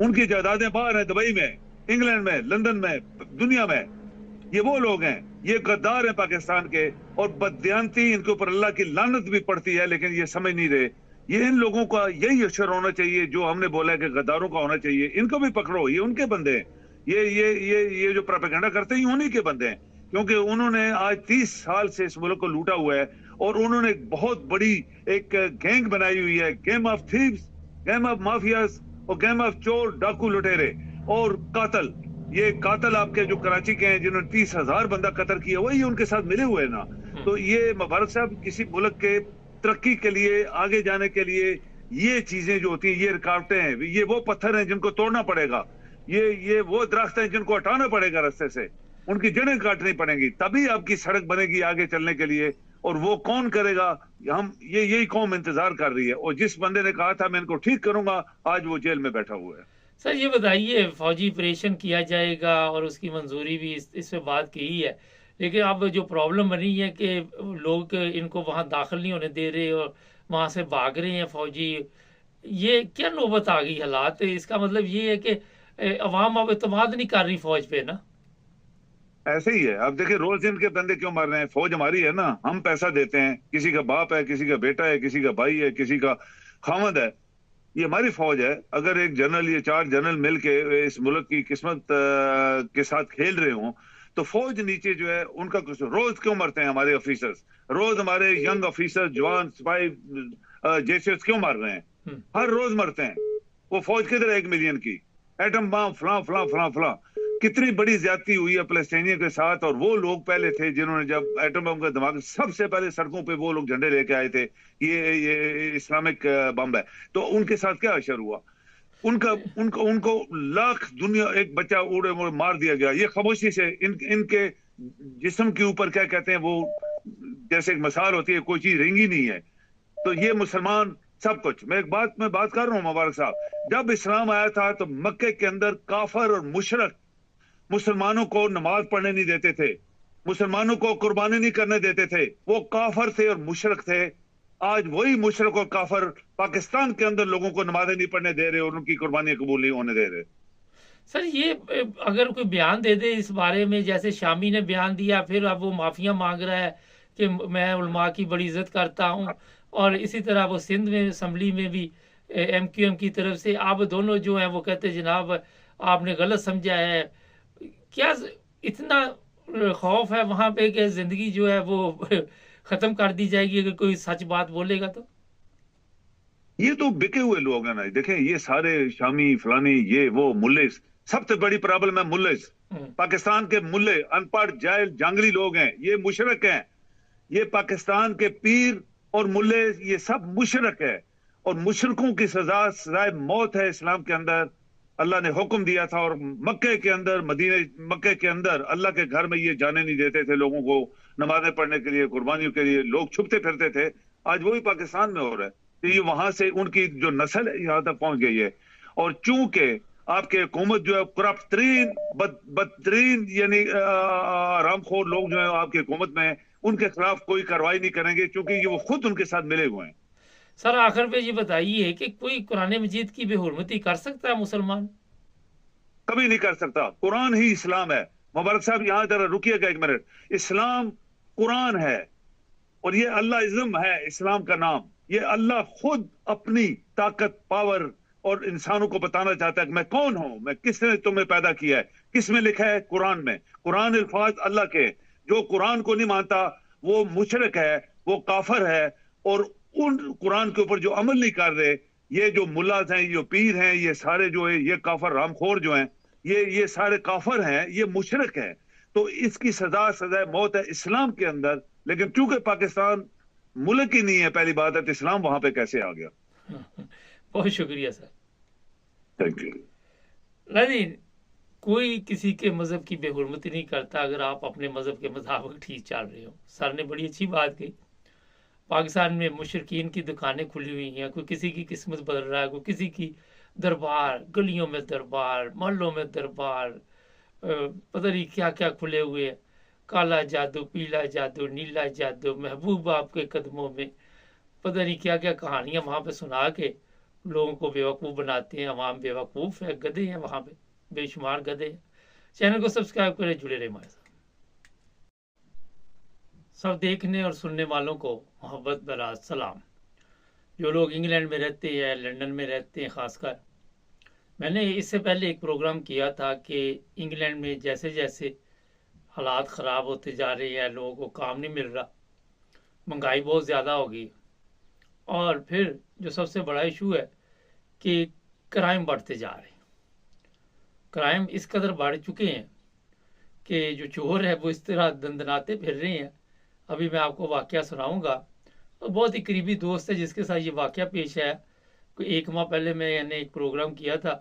D: उनकी जायदादें बाहर हैं, दुबई में, इंग्लैंड में, लंदन में, दुनिया में। ये वो लोग हैं, ये गद्दार हैं पाकिस्तान के और बददियानती, इनके ऊपर अल्लाह की लानत भी पड़ती है, लेकिन ये समझ नहीं रहे। ये इन लोगों का यही अशर होना चाहिए जो हमने बोला है कि गद्दारों का होना चाहिए। इनको भी पकड़ो, ये उनके बंदे हैं। ये जो प्रोपेगेंडा करते हैं उन्हीं के बंदे हैं, क्योंकि उन्होंने आज 30 साल से इस मुल्क को लूटा हुआ है और उन्होंने एक बहुत बड़ी एक गैंग बनाई हुई है, game of thieves, game of mafias और गेम ऑफ चोर, डाकू, लुटेरे और कातल। ये कातल आपके जो कराची के हैं जिन्होंने 30,000 बंदा कत्ल किया, वही उनके साथ मिले हुए ना। तो ये मुबारक साहब, किसी मुल्क के तरक्की के लिए, आगे जाने के लिए ये चीजें जो होती हैं, ये रुकावटें हैं, ये वो पत्थर हैं जिनको तोड़ना पड़ेगा, ये वो दरख्त हैं जिनको हटाना पड़ेगा रास्ते से, उनकी जड़ें काटनी पड़ेंगी, तभी आपकी सड़क बनेगी आगे चलने के लिए। और वो कौन करेगा? हम यही कौम इंतजार कर रही है। और जिस बंदे ने कहा था मैं इनको ठीक करूंगा, आज वो जेल में बैठा हुआ है।
A: सर ये बताइए, फौजी ऑपरेशन किया जाएगा और उसकी मंजूरी भी इस पे बात की है, लेकिन अब जो प्रॉब्लम बनी है कि लोग इनको वहां दाखिल नहीं होने दे रहे और वहां से भाग रहे हैं फौजी। ये क्या नौबत आ गई हालात? इसका मतलब ये है कि अवाम अब एतमाद नहीं कर रही फौज पे ना।
D: ऐसे ही है। अब देखिए रोज इनके बंदे क्यों मार रहे हैं? फौज हमारी है ना, हम पैसा देते हैं, किसी का बाप है, किसी का बेटा है, किसी का भाई है, किसी का खामद है, ये हमारी फौज है। अगर एक जनरल, ये 4 जनरल मिलके इस मुल्क की किस्मत के साथ खेल रहे हों, तो फौज नीचे जो है उनका कुछ। रोज क्यों मरते हैं हमारे ऑफिसर्स? रोज हमारे यंग ऑफिसर, जवान, सिपाही, जैसे क्यों मार रहे हैं? हर रोज मरते हैं। वो फौज किधर है 1 मिलियन की? एटम बम, फला फला फला फला। कितनी बड़ी ज्यादती हुई है फलस्तीनियों के साथ। और वो लोग पहले थे जिन्होंने जब एटम बम का दिमाग, सबसे पहले सड़कों पे वो लोग झंडे लेके आए थे, ये इस्लामिक बम है। तो उनके साथ क्या असर हुआ? उनको लाख दुनिया, एक बच्चा उड़े मुड़े मार दिया गया। ये खामोशी से इनके जिस्म के ऊपर क्या कहते हैं वो, जैसे एक मिसाल होती है, कोई चीज रेंगी नहीं है, तो ये मुसलमान सब कुछ। मैं बात कर रहा हूँ मुबारक साहब, जब इस्लाम आया था तो मक्के के अंदर काफर और मुशरक मुसलमानों को नमाज पढ़ने नहीं देते थे, मुसलमानों को कुर्बानी नहीं करने देते थे, वो काफर थे और मुशरक थे। आज वही मुशरक और काफर पाकिस्तान के अंदर लोगों को नमाजें नहीं पढ़ने दे रहे और उनकी कुर्बानी कबूल नहीं होने दे रहे।
A: सर ये अगर कोई बयान दे दे इस बारे में, जैसे शामी ने बयान दिया, फिर अब वो माफिया मांग रहा है कि मैं उलमा की बड़ी इज्जत करता हूँ, और इसी तरह वो सिंध में असम्बली में भी MQM की तरफ से आप दोनों जो हैं वो कहते हैं जनाब आपने गलत समझा है। क्या इतना खौफ है वहां पे कि जिंदगी जो है वो खत्म कर दी जाएगी अगर कोई सच बात बोलेगा तो?
D: ये तो बिके हुए लोग हैं ना, देखें ये सारे शामी फलानी ये वो मुल्ले, सबसे बड़ी प्रॉब्लम है मुल्ले। पाकिस्तान के मुल्ले अनपढ़ जाहिल जांगली लोग हैं, ये मुशरक हैं, ये पाकिस्तान के पीर और मुल्ले ये सब मुशरक है, और मुशरकों की सजाए मौत है इस्लाम के अंदर। अल्लाह ने हुक्म दिया था, और मक्के के अंदर मक्के के अंदर अल्लाह के घर में ये जाने नहीं देते थे लोगों को नमाजें पढ़ने के लिए, कुर्बानियों के लिए लोग छुपते फिरते थे। आज वही पाकिस्तान में हो रहा है, तो ये वहां से उनकी जो नस्ल है यहाँ तक पहुंच गई है। और चूंकि आपके हुकूमत जो है करप्ट तरीन बदतरीन यानी रामखोर लोग जो है आपकी हुकूमत में, उनके खिलाफ कोई कार्रवाई नहीं करेंगे क्योंकि ये वो खुद उनके साथ मिले हुए हैं।
A: सर आखिर पे ये बताइए कि कोई कुरान मजीद की बेहुरमती कर सकता है मुसलमान?
D: कभी नहीं कर सकता। कुरान ही इस्लाम है। मुबारक साहब यहाँ जरा रुकिएगा एक मिनट। इस्लाम कुरान है और ये अल्लाह इज़्म है इस्लाम का नाम। ये अल्लाह खुद अपनी ताकत पावर और इंसानों को बताना चाहता है कि मैं कौन हूं, मैं किसने तुम्हें पैदा किया है। किस में लिखा है? कुरान में। कुरान अल्फाज अल्लाह के। जो कुरान को नहीं मानता वो मुशरिक है, वो काफर है, और उन कुरान के ऊपर जो अमल नहीं कर रहे, ये जो मुल्लाज हैं, ये पीर हैं, ये सारे जो है ये काफर रामखोर जो हैं, ये सारे काफर हैं, ये मुशरिक हैं। तो इसकी सजाए मौत है इस्लाम के अंदर। लेकिन चूंकि पाकिस्तान मुल्क ही नहीं है, पहली बात है, तो इस्लाम वहां पे कैसे आ गया?
A: बहुत शुक्रिया सर,
D: थैंक यू।
A: नहीं, कोई किसी के मजहब की बेहुरमती नहीं करता अगर आप अपने मजहब के मुताबिक ठीक चल रहे हो। सर ने बड़ी अच्छी बात कही। पाकिस्तान में मुशरकीन की दुकानें खुली हुई हैं, कोई किसी की किस्मत बदल रहा है, कोई किसी की दरबार, गलियों में दरबार, मोहल्लों में दरबार, पता नहीं क्या क्या खुले हुए हैं। काला जादू, पीला जादू, नीला जादू, महबूब आपके कदमों में, पता नहीं क्या क्या कहानियां वहां पे सुना के लोगों को बेवकूफ़ बनाते हैं। अवाम बेवकूफ़ है, गधे हैं वहां पे, बेशुमार गधे हैं। चैनल को सब्सक्राइब करें, जुड़े रहे हमारे साथ। सब देखने और सुनने वालों को मोहब्बत भरा सलाम। जो लोग इंग्लैंड में रहते हैं, लंदन में रहते हैं खासकर, मैंने इससे पहले एक प्रोग्राम किया था कि इंग्लैंड में जैसे जैसे हालात ख़राब होते जा रहे हैं, लोगों को काम नहीं मिल रहा, महंगाई बहुत ज़्यादा होगी, और फिर जो सबसे बड़ा इशू है कि क्राइम बढ़ते जा रहे हैं। क्राइम इस कदर बढ़ चुके हैं कि जो चोर है वो इस तरह दंदनाते फिर रहे हैं। अभी मैं आपको वाकया सुनाऊंगा। तो बहुत ही करीबी दोस्त है जिसके साथ ये वाकया पेश है। कोई 1 माह पहले मैंने एक प्रोग्राम किया था।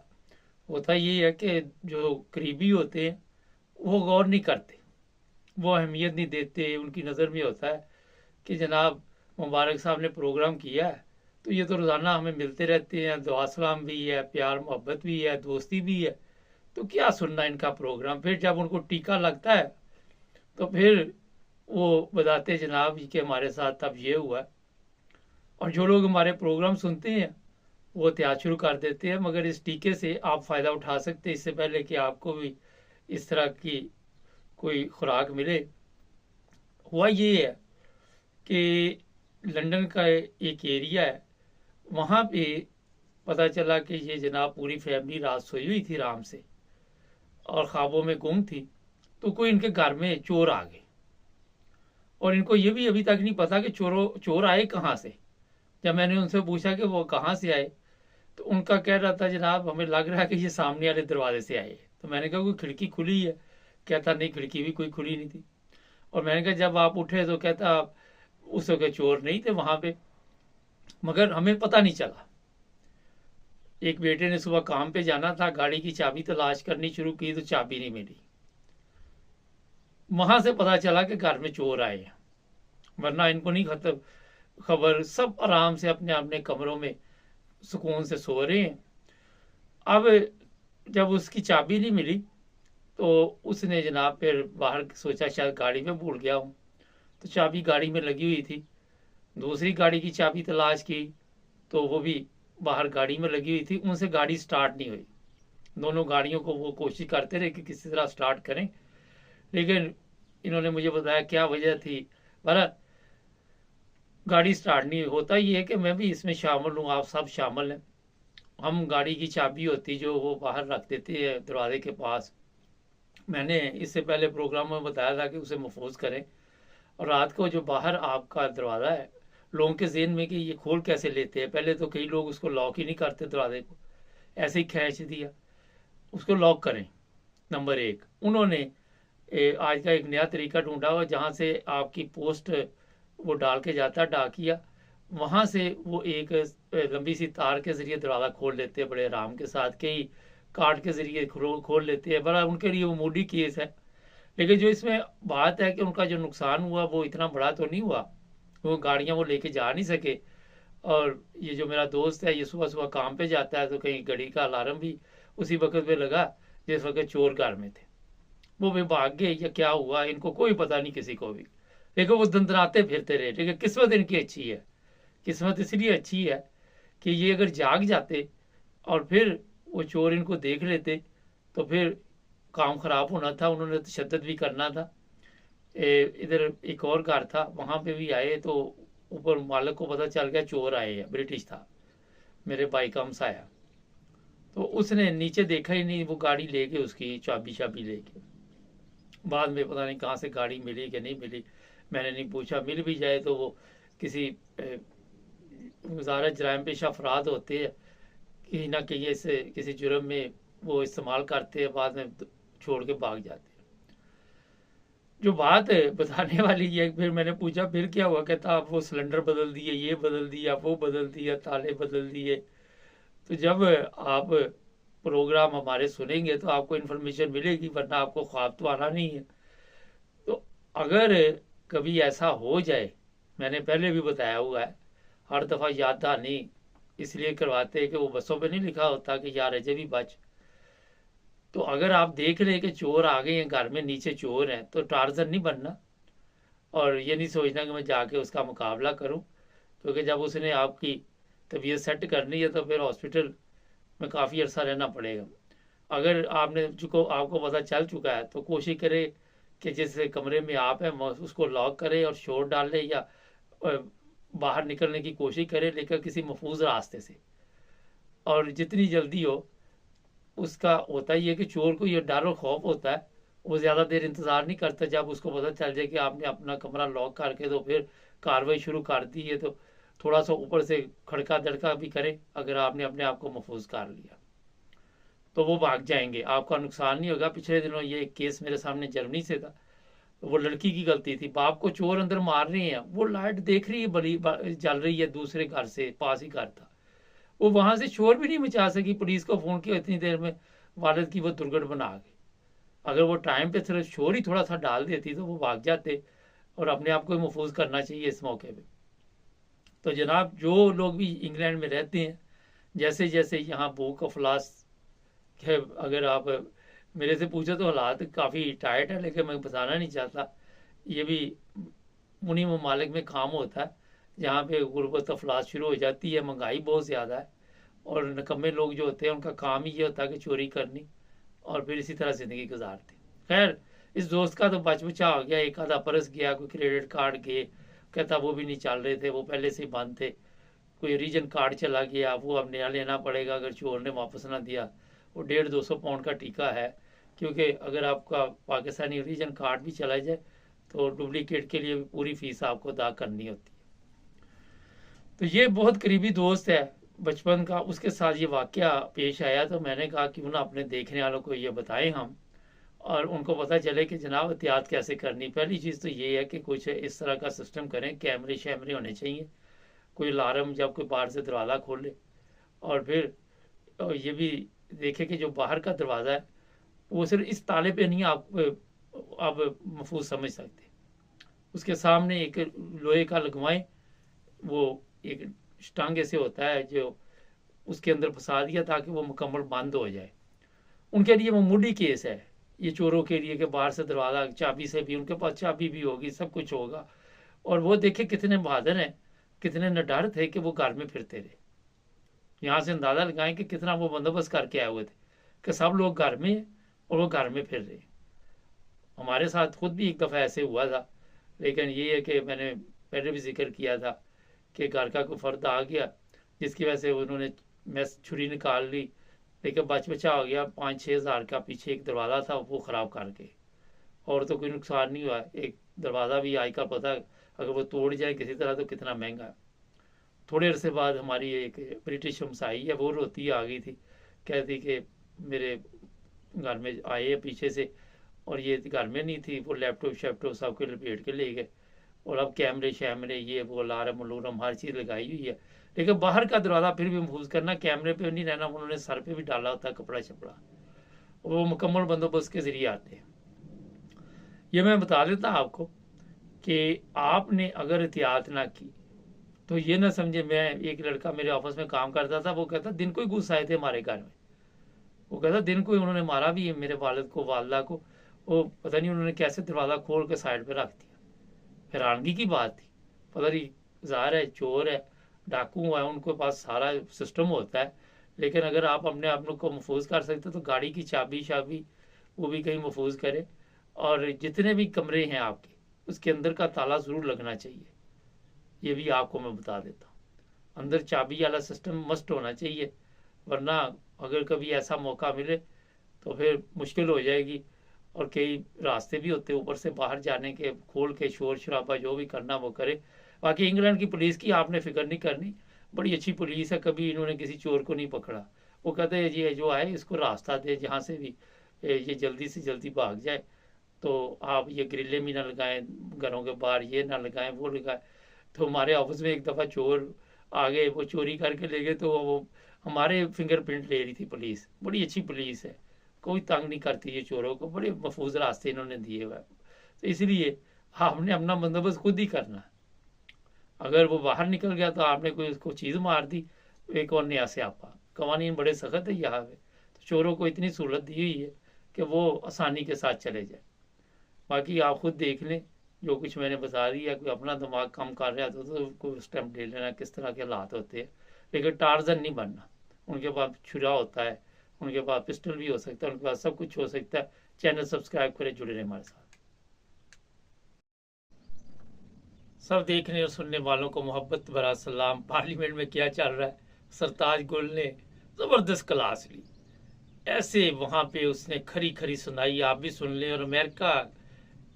A: होता ये है कि जो करीबी होते हैं वो गौर नहीं करते, वो अहमियत नहीं देते। उनकी नज़र में होता है कि जनाब मुबारक साहब ने प्रोग्राम किया है तो ये तो रोज़ाना हमें मिलते रहते हैं, दुआ सलाम भी है, प्यार मोहब्बत भी है, दोस्ती भी है, तो क्या सुनना इनका प्रोग्राम। फिर जब उनको टीका लगता है तो फिर वो बताते जनाब कि हमारे साथ अब ये हुआ। और जो लोग हमारे प्रोग्राम सुनते हैं वो त्याग शुरू कर देते हैं। मगर इस टीके से आप फ़ायदा उठा सकते हैं इससे पहले कि आपको भी इस तरह की कोई खुराक मिले। हुआ ये है कि लंदन का एक एरिया है, वहाँ पे पता चला कि ये जनाब पूरी फैमिली रात सोई हुई थी आराम से और ख्वाबों में गुम थी, तो कोई इनके घर में चोर आ गए। और इनको ये भी अभी तक नहीं पता कि चोर आए कहाँ से। जब मैंने उनसे पूछा कि वो कहाँ से आए तो उनका कह रहा था जनाब हमें लग रहा है कि ये सामने वाले दरवाजे से आए। तो मैंने कहा कोई खिड़की खुली है? कहता नहीं, खिड़की भी कोई खुली नहीं थी। और मैंने कहा जब आप उठे तो कहता उस वक्त चोर नहीं थे वहाँ पे, मगर हमें पता नहीं चला। एक बेटे ने सुबह काम पे जाना था, गाड़ी की चाबी तलाश करनी शुरू की तो चाबी नहीं मिली। वहां से पता चला कि घर में चोर आए हैं, वरना इनको नहीं खबर। सब आराम से अपने अपने कमरों में सुकून से सो रहे हैं। अब जब उसकी चाबी नहीं मिली तो उसने जनाब फिर बाहर सोचा शायद गाड़ी में भूल गया हूँ, तो चाबी गाड़ी में लगी हुई थी। दूसरी गाड़ी की चाबी तलाश की तो वो भी बाहर गाड़ी में लगी हुई थी, उनसे गाड़ी स्टार्ट नहीं हुई। दोनों गाड़ियों को वो कोशिश करते रहे कि किसी तरह स्टार्ट करें, लेकिन इन्होंने मुझे बताया क्या वजह थी। बहरहाल गाड़ी स्टार्ट नहीं होता। ये है कि मैं भी इसमें शामिल हूँ, आप सब शामिल हैं। हम गाड़ी की चाबी होती जो वो बाहर रख देते हैं दरवाजे के पास। मैंने इससे पहले प्रोग्राम में बताया था कि उसे महफूज करें। और रात को जो बाहर आपका दरवाज़ा है, लोगों के जेहन में कि ये खोल कैसे लेते हैं। पहले तो कई लोग उसको लॉक ही नहीं करते, दरवाजे को ऐसे ही खींच दिया। उसको लॉक करें, नंबर 1। उन्होंने आज का एक नया तरीका ढूंढा हुआ जहाँ से आपकी पोस्ट वो डाल के जाता है, डाकिया, वहाँ से वो एक लंबी सी तार के ज़रिए दरवाज़ा खोल लेते हैं बड़े आराम के साथ। कई कार्ड के ज़रिए खोल लेते हैं। बड़ा उनके लिए वो मूडी केस है। लेकिन जो इसमें बात है कि उनका जो नुकसान हुआ वो इतना बड़ा तो नहीं हुआ, वो गाड़ियाँ वो लेके जा नहीं सके। और ये जो मेरा दोस्त है, ये सुबह सुबह काम पे जाता है, तो कहीं घड़ी का अलार्म भी उसी वक्त पे लगा जिस वक्त चोर घर में थे। वो भी भाग गए या क्या हुआ, इनको कोई पता नहीं, किसी को भी। लेकिन वो दंदनाते फिरते रहे। लेकिन किस्मत इनकी अच्छी है। किस्मत इसलिए अच्छी है कि ये अगर जाग जाते और फिर वो चोर इनको देख लेते तो फिर काम ख़राब होना था, उन्होंने तशद्दुद भी करना था। इधर एक और घर था, वहाँ पे भी आए तो ऊपर मालिक को पता चल गया चोर आए हैं, ब्रिटिश था, मेरे भाई का हमसाया। तो उसने नीचे देखा ही नहीं, वो गाड़ी ले गए, उसकी चाबी लेके। बाद में पता नहीं कहाँ से गाड़ी मिली कि नहीं मिली, मैंने नहीं पूछा। मिल भी जाए तो वो किसी वज़ारत जराइम पेशा अफराद होते हैं, कहीं ना कहीं ऐसे किसी जुर्म में वो इस्तेमाल करते हैं, बाद में छोड़ के भाग जाते हैं। जो बात बताने वाली है, फिर मैंने पूछा फिर क्या हुआ, कहता आप वो सिलेंडर बदल दिए, ये बदल दिया, वो बदल दिया, ताले बदल दिए। तो जब आप प्रोग्राम हमारे सुनेंगे तो आपको इन्फॉर्मेशन मिलेगी, वरना आपको ख्वाब तो आना नहीं है। तो अगर कभी ऐसा हो जाए, मैंने पहले भी बताया हुआ है, हर दफ़ा याद दहानी इसलिए करवाते हैं कि वो बसों पे नहीं लिखा होता कि यार अजय भी बच। तो अगर आप देख लें कि चोर आ गए हैं घर में, नीचे चोर हैं, तो टार्जन नहीं बनना और ये नहीं सोचना कि मैं जाके उसका मुकाबला करूं, क्योंकि जब उसने आपकी तबीयत सेट करनी है तो फिर हॉस्पिटल में काफ़ी अर्सा रहना पड़ेगा। अगर आपको पता चल चुका है तो कोशिश करें कि जिस कमरे में आप हैं उसको लॉक करें और शोर डाल लें या बाहर निकलने की कोशिश करें, लेकर किसी महफूज रास्ते से। और जितनी जल्दी हो, उसका होता ही है कि चोर को ये डर और खौफ होता है, वो ज़्यादा देर इंतज़ार नहीं करता। जब उसको पता चल जाए कि आपने अपना कमरा लॉक करके तो फिर कार्रवाई शुरू कर दी है, तो थोड़ा सा ऊपर से खड़का दड़का भी करें। अगर आपने अपने आप को महफूज कर लिया तो वो भाग जाएंगे, आपका नुकसान नहीं होगा। पिछले दिनों ये केस मेरे सामने जर्मनी से था। वो लड़की की गलती थी, बाप को चोर अंदर मार रहे हैं, वो लाइट देख रही है बड़ी जल रही है, दूसरे घर से, पास ही घर था, वो वहां से शोर भी नहीं मचा सकी, पुलिस को फोन किया, इतनी देर में वालिद की वो दुर्घटना बना गई। अगर वो टाइम पे सिर्फ शोर ही थोड़ा सा डाल देती तो वो भाग जाते, और अपने आप को महफूज करना चाहिए इस मौके पे। तो जनाब, जो लोग भी इंग्लैंड में रहते हैं, जैसे जैसे यहाँ बुक ऑफ लॉस है, अगर आप मेरे से पूछो तो हालात काफ़ी टाइट है, लेकिन मैं बताना नहीं चाहता। ये भी उन्हीं ममालिक में काम होता है जहाँ पे गुर्बत अफलास शुरू हो जाती है, महंगाई बहुत ज़्यादा है, और नकम्मे लोग जो होते हैं उनका काम ही ये होता है कि चोरी करनी और फिर इसी तरह ज़िंदगी गुजारते। खैर, इस दोस्त का तो बच बचा हो गया, एक आधा परस गया, कोई क्रेडिट कार्ड गए, कहता वो भी नहीं चल रहे थे, वो पहले से ही बंद थे, कोई रीजन कार्ड चला गया, वो अब नया लेना पड़ेगा अगर चोर ने वापस ना दिया। वो 150-200 पाउंड का टीका है, क्योंकि अगर आपका पाकिस्तानी रीजन कार्ड भी चला जाए तो डुप्लीकेट के लिए पूरी फीस आपको अदा करनी होती है। तो ये बहुत करीबी दोस्त है बचपन का, उसके साथ ये वाकया पेश आया, तो मैंने कहा क्यों ना अपने देखने वालों को ये बताएं हम, और उनको पता चले कि जनाब एहतियात कैसे करनी। पहली चीज़ तो ये है कि कुछ इस तरह का सिस्टम करें, कैमरे शैमरे होने चाहिए, कोई अलार्म जब कोई बाहर से दरवाज़ा खोले, और फिर ये भी देखें कि जो बाहर का दरवाज़ा है वो सिर्फ इस ताले पे नहीं आप आप महफूज समझ सकते। उसके सामने एक लोहे का लगवाएं, वो एक टांगे से होता है जो उसके अंदर फंसा दिया ताकि वो मुकम्मल बंद हो जाए। उनके लिए मामूली केस है ये चोरों के लिए कि बाहर से दरवाज़ा चाबी से भी, उनके पास चाबी भी होगी, सब कुछ होगा। और वो देखे कितने बहादुर हैं, कितने निडर थे कि वो घर में फिरते रहे। यहाँ से अंदाज़ा लगाएं कि कितना वो बंदोबस्त करके आए हुए थे कि सब लोग घर में हैं और वो घर में फिर रहे। हमारे साथ खुद भी एक दफ़ा ऐसे हुआ था, लेकिन ये है कि मैंने पहले भी जिक्र किया था कि घर का कोई फर्द आ गया जिसकी वजह से उन्होंने मैं छुरी निकाल ली, लेकिन बचा हो गया। 5-6 हज़ार का पीछे एक दरवाज़ा था वो ख़राब करके, और तो कोई नुकसान नहीं हुआ। एक दरवाज़ा भी आज का पता अगर वो तोड़ जाए किसी तरह तो कितना महंगा है। थोड़े अरसे बाद हमारी एक ब्रिटिश हमसाई है, वो रोती आ गई थी, कहती कि मेरे घर में आए हैं पीछे से और ये घर में नहीं थी, वो लैपटॉप शैपटॉप सब के लपेट के ले गए, और अब कैमरे शैमरे ये वो अलार्म अलार्म हर चीज़ लगाई हुई है। लेकिन बाहर का दरवाज़ा फिर भी महफूज करना, कैमरे पे नहीं रहना, उन्होंने सर पे भी डाला होता है कपड़ा शपड़ा, वो मुकम्मल बंदोबस्त के ज़रिए आते हैं। ये मैं बता देता आपको कि आपने अगर एहतियात ना की तो ये ना समझे। मैं एक लड़का मेरे ऑफिस में काम करता था, वो कहता दिन को ही घुस आए थे हमारे घर में, वो कहता दिन को ही उन्होंने मारा भी है मेरे वालिद को वालदा को, वो पता नहीं उन्होंने कैसे दरवाज़ा खोल के साइड पे रख दिया। हैरानगी की बात थी, पता नहीं ज़ाहिर है चोर है डाकू है, उनके पास सारा सिस्टम होता है, लेकिन अगर आप अपने आप को महफूज कर सकते तो गाड़ी की चाबी शाबी वो भी कहीं महफूज करें, और जितने भी कमरे हैं आपके उसके अंदर का ताला ज़रूर लगना चाहिए। ये भी आपको मैं बता देता हूँ, अंदर चाबी वाला सिस्टम मस्ट होना चाहिए, वरना अगर कभी ऐसा मौका मिले तो फिर मुश्किल हो जाएगी। और कई रास्ते भी होते हैं ऊपर से बाहर जाने के, खोल के शोर शराबा जो भी करना वो करे। बाकी इंग्लैंड की पुलिस की आपने फिक्र नहीं करनी, बड़ी अच्छी पुलिस है, कभी इन्होंने किसी चोर को नहीं पकड़ा। वो कहते हैं ये जो आए इसको रास्ता दे जहाँ से भी ये जल्दी से जल्दी भाग जाए, तो आप ये ग्रिलें भी ना लगाएं घरों के बाहर, ये ना लगाएं वो लगाएं। तो हमारे ऑफिस में एक दफ़ा चोर आ गए, वो चोरी करके ले गए, तो वो हमारे फिंगरप्रिंट ले रही थी पुलिस। बड़ी अच्छी पुलिस है, कोई तंग नहीं करती है चोरों को, बड़े महफूज रास्ते इन्होंने दिए हुए। तो इसलिए आपने अपना बंदोबस्त खुद ही करना। अगर वो बाहर निकल गया तो आपने कोई उसको चीज़ मार दी तो एक और नया स्यापा। कवानीन बड़े सख्त है यहाँ पे, तो चोरों को इतनी सहूलत दी हुई है कि वो आसानी के साथ चले जाए। बाकी आप खुद देख लें, जो कुछ मैंने बता दिया, कोई अपना दिमाग कम कर रहा तो कोई स्टेप ले लेना किस तरह के हालात होते हैं, लेकिन टार्जन नहीं बनना। उनके पास छुरा होता है, उनके पास पिस्टल भी हो सकता है, उनके पास सब कुछ हो सकता है। चैनल सब्सक्राइब करें, जुड़े रहें हमारे साथ। सब देखने और सुनने वालों को मोहब्बत भरा सलाम। पार्लियामेंट में क्या चल रहा है, सरताज गुल ने ज़बरदस्त क्लास ली, ऐसे वहाँ पे उसने खरी खरी सुनाई, आप भी सुन लें। और अमेरिका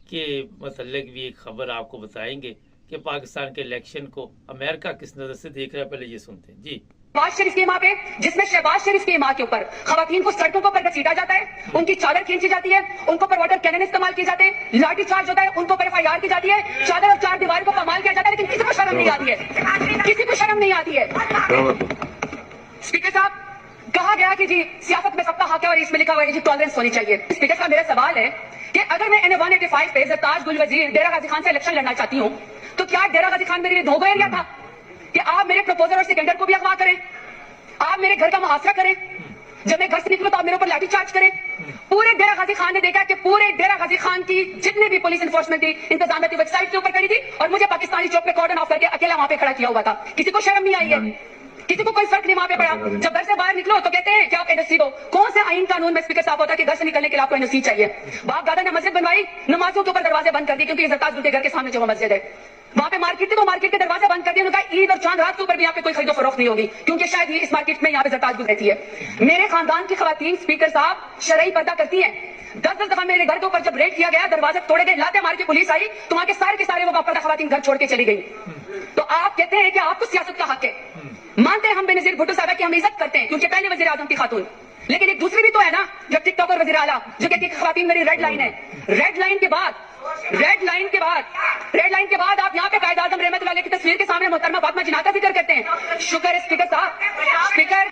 A: के मतलब भी एक खबर आपको बताएंगे कि पाकिस्तान के इलेक्शन को अमेरिका किस नज़र से देख रहा है, पहले ये सुनते हैं जी।
E: शहबाज शरीफ की मां पे, जिसमें शहबाज शरीफ की मां के ऊपर खवातीन को सड़कों पर घसीटा जाता है, उनकी चादर खींची जाती है, उनको पर वाटर कैनन इस्तेमाल किए जाते हैं, लाठी चार्ज होता है, उनको पर FIR की जाती है, चादर और चार दीवार को कमाल किया जाता है, लेकिन किसी को शर्म नहीं आती है, किसी को शर्म नहीं आती है। स्पीकर साहब, कहा गया कि जी सियासत में सबका हक है और इसमें लिखा हुआ है जी टॉलरेंस होनी चाहिए। स्पीकर साहब, मेरा सवाल है कि अगर मैं NA 185 पे सरताज गुल वजीर डेरा गाजी खान से इलेक्शन लड़ना चाहती हूँ, तो क्या डेरा गाजी खान मेरे लिए धोखा एरिया था कि आप मेरे प्रपोजर और सिकंदर को भी अगवा करें, आप मेरे घर का मुहासरा करें, जब मैं घर से निकलूं तो आप मेरे ऊपर लाठी चार्ज करें। पूरे डेरा गाजी खान ने देखा कि पूरे डेरा गाजी खान की जितने भी पुलिस इन्फोर्समेंट थी, इंतजामिया थी, वेबसाइट के ऊपर करी थी, और मुझे पाकिस्तानी चौक पे कॉर्डन ऑफ करके अकेला वहां पे खड़ा किया हुआ था। किसी को शर्म नहीं आई है, किसी को कोई फर्क नहीं वहां पे पड़ा। जब घर से बाहर निकलो तो कहते हैं कि आप NOC दो। कौन से आईन कानून में स्पीकर साहब होता है कि घर से निकलने के लिए आपको NOC चाहिए? बाप दादा ने मस्जिद बनवाई, नमाजों के ऊपर दरवाजे बंद कर दी, क्योंकि सरताज गुल के घर के सामने जो मस्जिद है वहां पे मार्केट थी, वो मार्केट के दरवाजे बंद कर दिए। उनका ईद और चांद रात के ऊपर भी यहाँ पे कोई खरीदो फरोख्त नहीं होगी, क्योंकि शायद इस मार्केट में यहाँ पे सरताज गुल रहती है। मेरे खानदान की खवातीन स्पीकर साहब शरई पर्दा करती है। 10-10 दफा मेरे घर के ऊपर जब रेड किया गया, दरवाजे तोड़े गए, लाते मार के पुलिस आई, तो वहां के सारे वो बापर्दा खवातीन घर छोड़ के चली गई। तो आप कहते हैं कि आपको सियासत का हक है, मानते हैं हम बेनजीर भुट्टो साहब की हम इज्जत करते हैं क्योंकि पहले वजीर आजम की खातून, लेकिन एक दूसरी भी तो है ना जो टिकटॉकर वजीर आला जो कहती है खवातीन मेरी रेड लाइन है। रेड लाइन के बाद आप यहाँ पे कायद आजम रहमतुल्लाह की तस्वीर के सामने मोहतरमा फातिमा जिन्ना का जिक्र करते हैं। शुक्र है स्पीकर साहब, स्पीकर।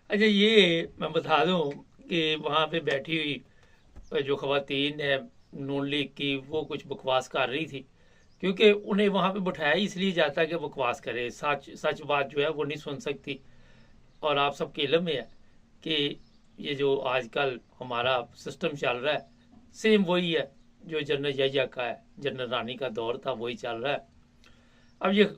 A: अच्छा, ये मैं बता दूं कि वहाँ पे बैठी हुई जो खवातीन है नून लीग की वो कुछ बकवास कर रही थी, क्योंकि उन्हें वहाँ पे बिठाया इसलिए जाता है कि बकवास करे, सच सच बात जो है वो नहीं सुन सकती। और आप सबके इल्म में है कि ये जो आजकल हमारा सिस्टम चल रहा है सेम वही है जो जनरल यहिया का है, जनरल रानी का दौर था वही चल रहा है। अब ये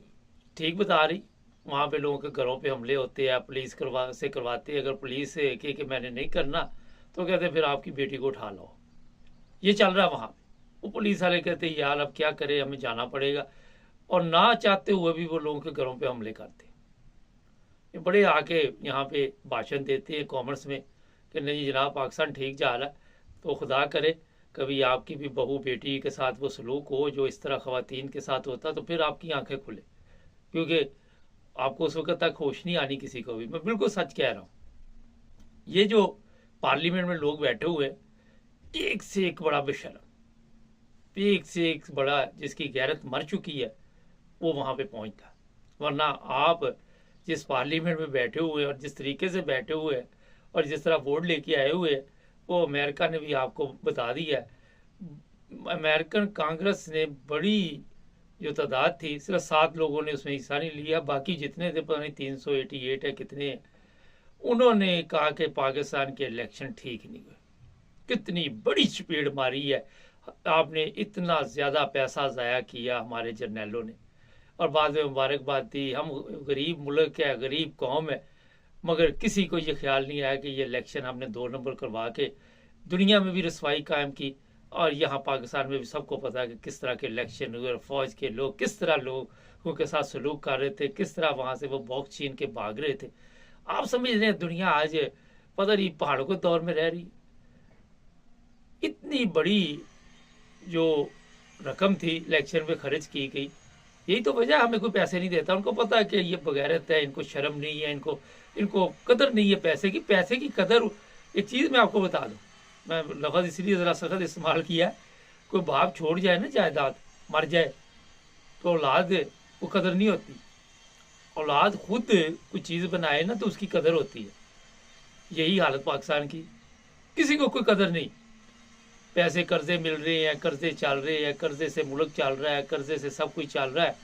A: ठीक बता रही, वहाँ पे लोगों के घरों पे हमले होते हैं, पुलिस करवाते हैं। अगर पुलिस से कहे कि मैंने नहीं करना तो कहते फिर आपकी बेटी को उठा लो। ये चल रहा है वहाँ पे। वो पुलिस वाले कहते यार अब क्या करें, हमें जाना पड़ेगा, और ना चाहते हुए भी वो लोगों के घरों पे हमले करते। ये बड़े आके यहाँ पे भाषण देते हैं कॉमर्स में कि नहीं जनाब पाकिस्तान ठीक जा रहा है, तो खुदा करे कभी आपकी भी बहू बेटी के साथ वो सलूक हो जो इस तरह ख़वातीन के साथ होता, तो फिर आपकी आंखें खुले, क्योंकि आपको उस वक्त तक होश नहीं आनी किसी को भी। मैं बिल्कुल सच कह रहा हूँ। ये जो पार्लियामेंट में लोग बैठे हुए हैं, एक से एक बड़ा बेशर्म, एक से एक बड़ा जिसकी गैरत मर चुकी है वो वहाँ पे पहुँचता। वरना आप जिस पार्लियामेंट में बैठे हुए हैं और जिस तरीके से बैठे हुए हैं और जिस तरह वोट लेके आए हुए हैं, वो अमेरिका ने भी आपको बता दिया है। अमेरिकन कांग्रेस ने बड़ी जो तादाद थी, सिर्फ 7 लोगों ने उसमें हिस्सा नहीं लिया, बाकी जितने थे पता नहीं 388 है कितने हैं, उन्होंने कहा कि पाकिस्तान के इलेक्शन ठीक नहीं हुए। कितनी बड़ी चपेट मारी है, आपने इतना ज़्यादा पैसा ज़ाया किया हमारे जर्नैलों ने, और बाद में मुबारकबाद दी। हम गरीब मुल्क है, गरीब कौम है, मगर किसी को ये ख्याल नहीं आया कि ये इलेक्शन हमने 2 नंबर करवा के दुनिया में भी रसवाई कायम की, और यहाँ पाकिस्तान में भी सबको पता है कि किस तरह के इलेक्शन हुए और फौज के लोग किस तरह लोगों के साथ सलूक कर रहे थे, किस तरह वहाँ से वो बॉक्स छीन के भाग रहे थे। आप समझ रहे हैं दुनिया आज पता नहीं पहाड़ों के दौर में रह रही। इतनी बड़ी जो रकम थी इलेक्शन में खर्च की गई, यही तो वजह हमें कोई पैसे नहीं देता। उनको पता है कि ये बगैरत है, इनको शर्म नहीं है, इनको कदर नहीं है पैसे की कदर। एक चीज़ मैं आपको बता दूं, मैं लफ्ज़ इसलिए ज़रा सख्त इस्तेमाल किया है, कोई बाप छोड़ जाए ना जायदाद, मर जाए, तो औलाद को कदर नहीं होती। औलाद खुद कोई चीज़ बनाए ना तो उसकी कदर होती है। यही हालत पाकिस्तान की, किसी को कोई कदर नहीं। पैसे कर्जे मिल रहे हैं, कर्जे चल रहे हैं, कर्जे से मुल्क चल रहा है, कर्जे से सब कुछ चल रहा है,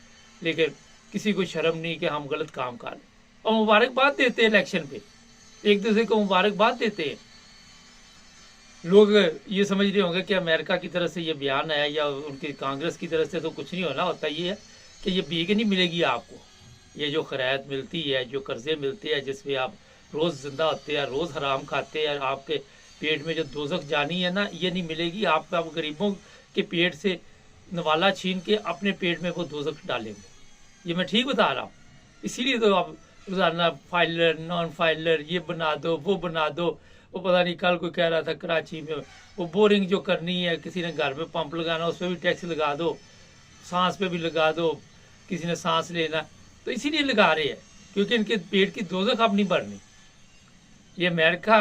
A: लेकिन किसी को शर्म नहीं कि हम गलत काम कर रहे। और मुबारकबाद देते हैं इलेक्शन पे, एक दूसरे को मुबारकबाद देते हैं। लोग ये समझ रहे होंगे कि अमेरिका की तरफ से ये बयान आया या उनकी कांग्रेस की तरफ से, तो कुछ नहीं होना। होता ये है कि ये भीख नहीं मिलेगी आपको, ये जो खैरात मिलती है, जो कर्जे मिलते हैं, जिसमें आप रोज़ जिंदा होते हैं, रोज़ हराम खाते हैं, आपके पेट में जो दोज़ख जानी है ना, ये नहीं मिलेगी आपको। आप गरीबों के पेट से नवाला छीन के अपने पेट में वो दोज़ख डालेंगे। ये मैं ठीक बता रहा हूँ। इसीलिए तो आप रोज़ाना फाइलर नॉन फाइलर ये बना दो वो बना दो। वो पता नहीं कल कोई कह रहा था कराची में वो बोरिंग जो करनी है, किसी ने घर में पंप लगाना उस पर भी टैक्स लगा दो, सांस पे भी लगा दो, किसी ने सांस लेना, तो इसीलिए लगा रहे हैं क्योंकि इनके पेट की दोज़ख अब नहीं बढ़नी। ये अमेरिका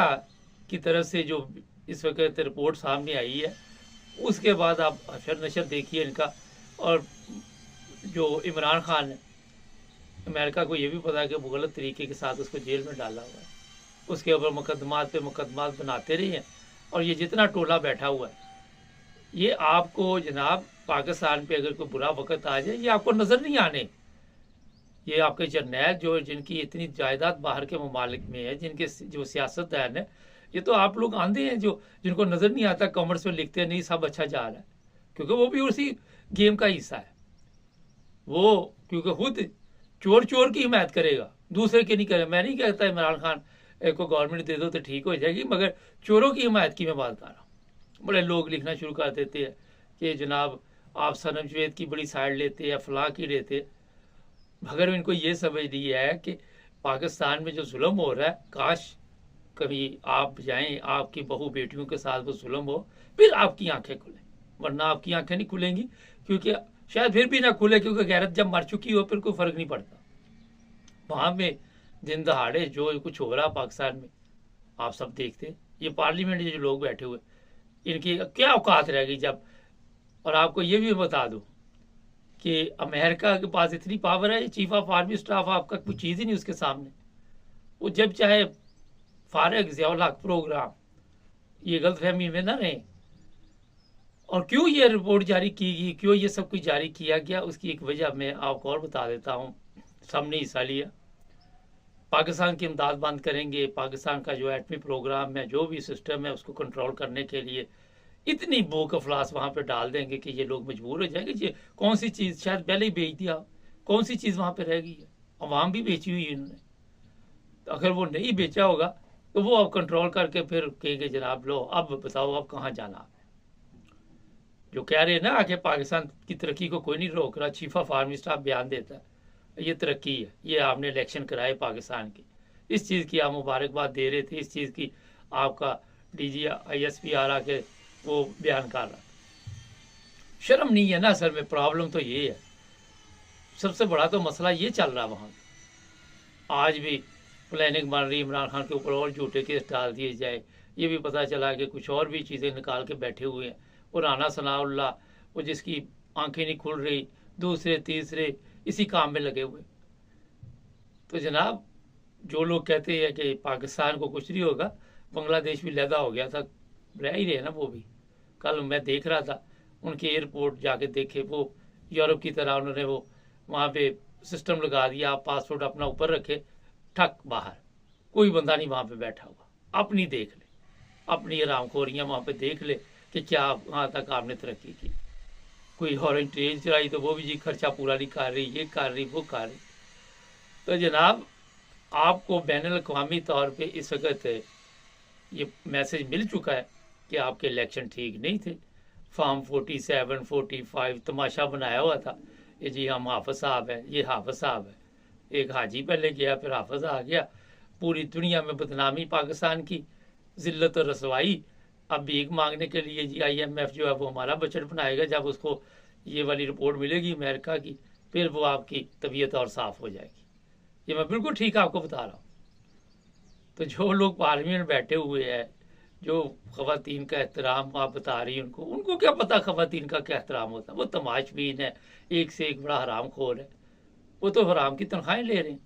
A: की तरफ से जो इस वक्त रिपोर्ट सामने आई है, उसके बाद आप हशर नशर देखिए इनका। और जो इमरान खान है, अमेरिका को ये भी पता है कि वो गलत तरीके के साथ उसको जेल में डाला हुआ है, उसके ऊपर मुकदमात पे मुकदमात बनाते रहे हैं। और ये जितना टोला बैठा हुआ है, ये आपको जनाब पाकिस्तान पे अगर कोई बुरा वक्त आ जाए, ये आपको नज़र नहीं आने। ये आपके जर्नैल जो जिनकी इतनी जायदाद बाहर के ममालिक में है, जिनके जो सियासतदान है, ये तो आप लोग आंधे हैं जो जिनको नज़र नहीं आता, कॉमर्स में लिखते हैं नहीं सब अच्छा जा रहा है, क्योंकि वो भी उसी गेम का हिस्सा है। वो क्योंकि खुद चोर चोर की हिमायत करेगा, दूसरे की नहीं करे। मैं नहीं कहता इमरान खान को गवर्नमेंट दे दो तो ठीक हो जाएगी, मगर चोरों की हिमायत की मैं बात कर रहा हूँ। बड़े लोग लिखना शुरू कर देते हैं कि जनाब आप सनम जवेद की बड़ी साइड लेते हैं, फलां की लेते। मगर इनको ये समझ लिया है कि पाकिस्तान में जो जुल्म हो रहा है, काश कभी आप जाएं, आपकी बहू बेटियों के साथ वो जुल्म हो, फिर आपकी आंखें खुलें। वरना आपकी आंखें नहीं खुलेंगी, क्योंकि शायद फिर भी ना खुले, क्योंकि गैरत जब मर चुकी हो फिर कोई फ़र्क नहीं पड़ता। वहाँ में दिन दहाड़े जो कुछ हो रहा पाकिस्तान में आप सब देखते। ये पार्लियामेंट में जो लोग बैठे हुए, इनकी क्या औकात रह गई जब। और आपको ये भी बता दूं कि अमेरिका के पास इतनी पावर है, चीफ ऑफ आर्मी स्टाफ आपका कुछ चीज़ ही नहीं उसके सामने। वो जब चाहे फारग ज़ियाउल हक प्रोग्राम, ये गलतफहमी में ना रहें, और क्यों ये रिपोर्ट जारी की गई, क्यों ये सब कुछ जारी किया गया, उसकी एक वजह मैं आपको और बता देता हूँ। सबने हिस्सा लिया, पाकिस्तान की इमदाद बंद करेंगे, पाकिस्तान का जो एटमी प्रोग्राम है, जो भी सिस्टम है, उसको कंट्रोल करने के लिए इतनी भूख अफलास वहाँ पे डाल देंगे कि ये लोग मजबूर हो जाएंगे। ये कौन सी चीज़ शायद पहले ही बेच दिया, कौन सी चीज़ वहाँ पे रह गई है, अवाम भी बेची हुई है इन्होंने। तो अगर वो नहीं बेचा होगा तो वो अब कंट्रोल करके फिर कहेंगे जनाब लो अब बताओ अब कहाँ जाना है। जो कह रहे हैं ना कि पाकिस्तान की तरक्की को कोई नहीं रोक रहा, चीफ ऑफ आर्मी स्टाफ बयान देता है ये तरक्की है, ये आपने इलेक्शन कराए पाकिस्तान के, इस चीज़ की आप मुबारकबाद दे रहे थे, इस चीज़ की आपका DGISP आ रहा के वो बयान कर रहा। शर्म नहीं है ना असल में, प्रॉब्लम तो ये है, सबसे बड़ा तो मसला ये चल रहा वहाँ। आज भी प्लानिंग बन रही इमरान खान के ऊपर और झूठे केस डाल दिए जाए, ये भी पता चला कि कुछ और भी चीज़ें निकाल के बैठे हुए हैं। और राना सनाउल्लाह वो जिसकी आंखें नहीं खुल रही, दूसरे तीसरे इसी काम में लगे हुए। तो जनाब जो लोग कहते हैं कि पाकिस्तान को कुछ नहीं होगा, बांग्लादेश भी लैदा हो गया था, रह ही रहे ना वो भी। कल मैं देख रहा था उनके एयरपोर्ट जाके देखे, वो यूरोप की तरह उन्होंने वो वहाँ पे सिस्टम लगा दिया, आप पासपोर्ट अपना ऊपर रखे, ठक बाहर, कोई बंदा नहीं वहाँ पे बैठा हुआ, अपनी देख ले, अपनी आरामखोरियाँ वहाँ पे देख ले कि क्या वहाँ तक आपने तरक्की की। कोई हॉरेंज ट्रेन चलाई तो वो भी जी खर्चा पूरा नहीं कर रही, ये कर रही, वो कर रही। तो जनाब आपको बैनुल-अक़वामी तौर पे इस वक्त ये मैसेज मिल चुका है कि आपके इलेक्शन ठीक नहीं थे। फॉर्म 47, 45 तमाशा बनाया हुआ था, ये जी हम हाफिज साहब हैं, ये हाफिज साहब है। एक हाजी पहले गया, फिर हाफिज आ गया, पूरी दुनिया में बदनामी पाकिस्तान की, जिल्लत और रसवाई। अब भीख मांगने के लिए जी IMF जो है वो हमारा बजट बनाएगा, जब उसको ये वाली रिपोर्ट मिलेगी अमेरिका की, फिर वो आपकी तबीयत और साफ़ हो जाएगी। ये मैं बिल्कुल ठीक आपको बता रहा हूँ। तो जो लोग पार्लियामेंट में बैठे हुए हैं, जो ख़वातीन का एहतराम आप बता रही हैं, उनको क्या पता ख़वातीन का क्या एहतराम होता है। वो तमाशबीन है, एक से एक बड़ा हराम खोर है, वो तो हराम की तनख्वाहें ले रहे हैं,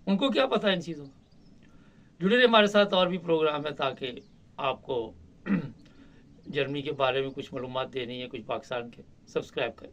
A: उनको क्या पता इन चीज़ों का। जुड़े रहे हमारे साथ, और भी प्रोग्राम है ताकि आपको जर्मनी के बारे में कुछ मालूमात देनी है, कुछ पाकिस्तान के। सब्सक्राइब करें।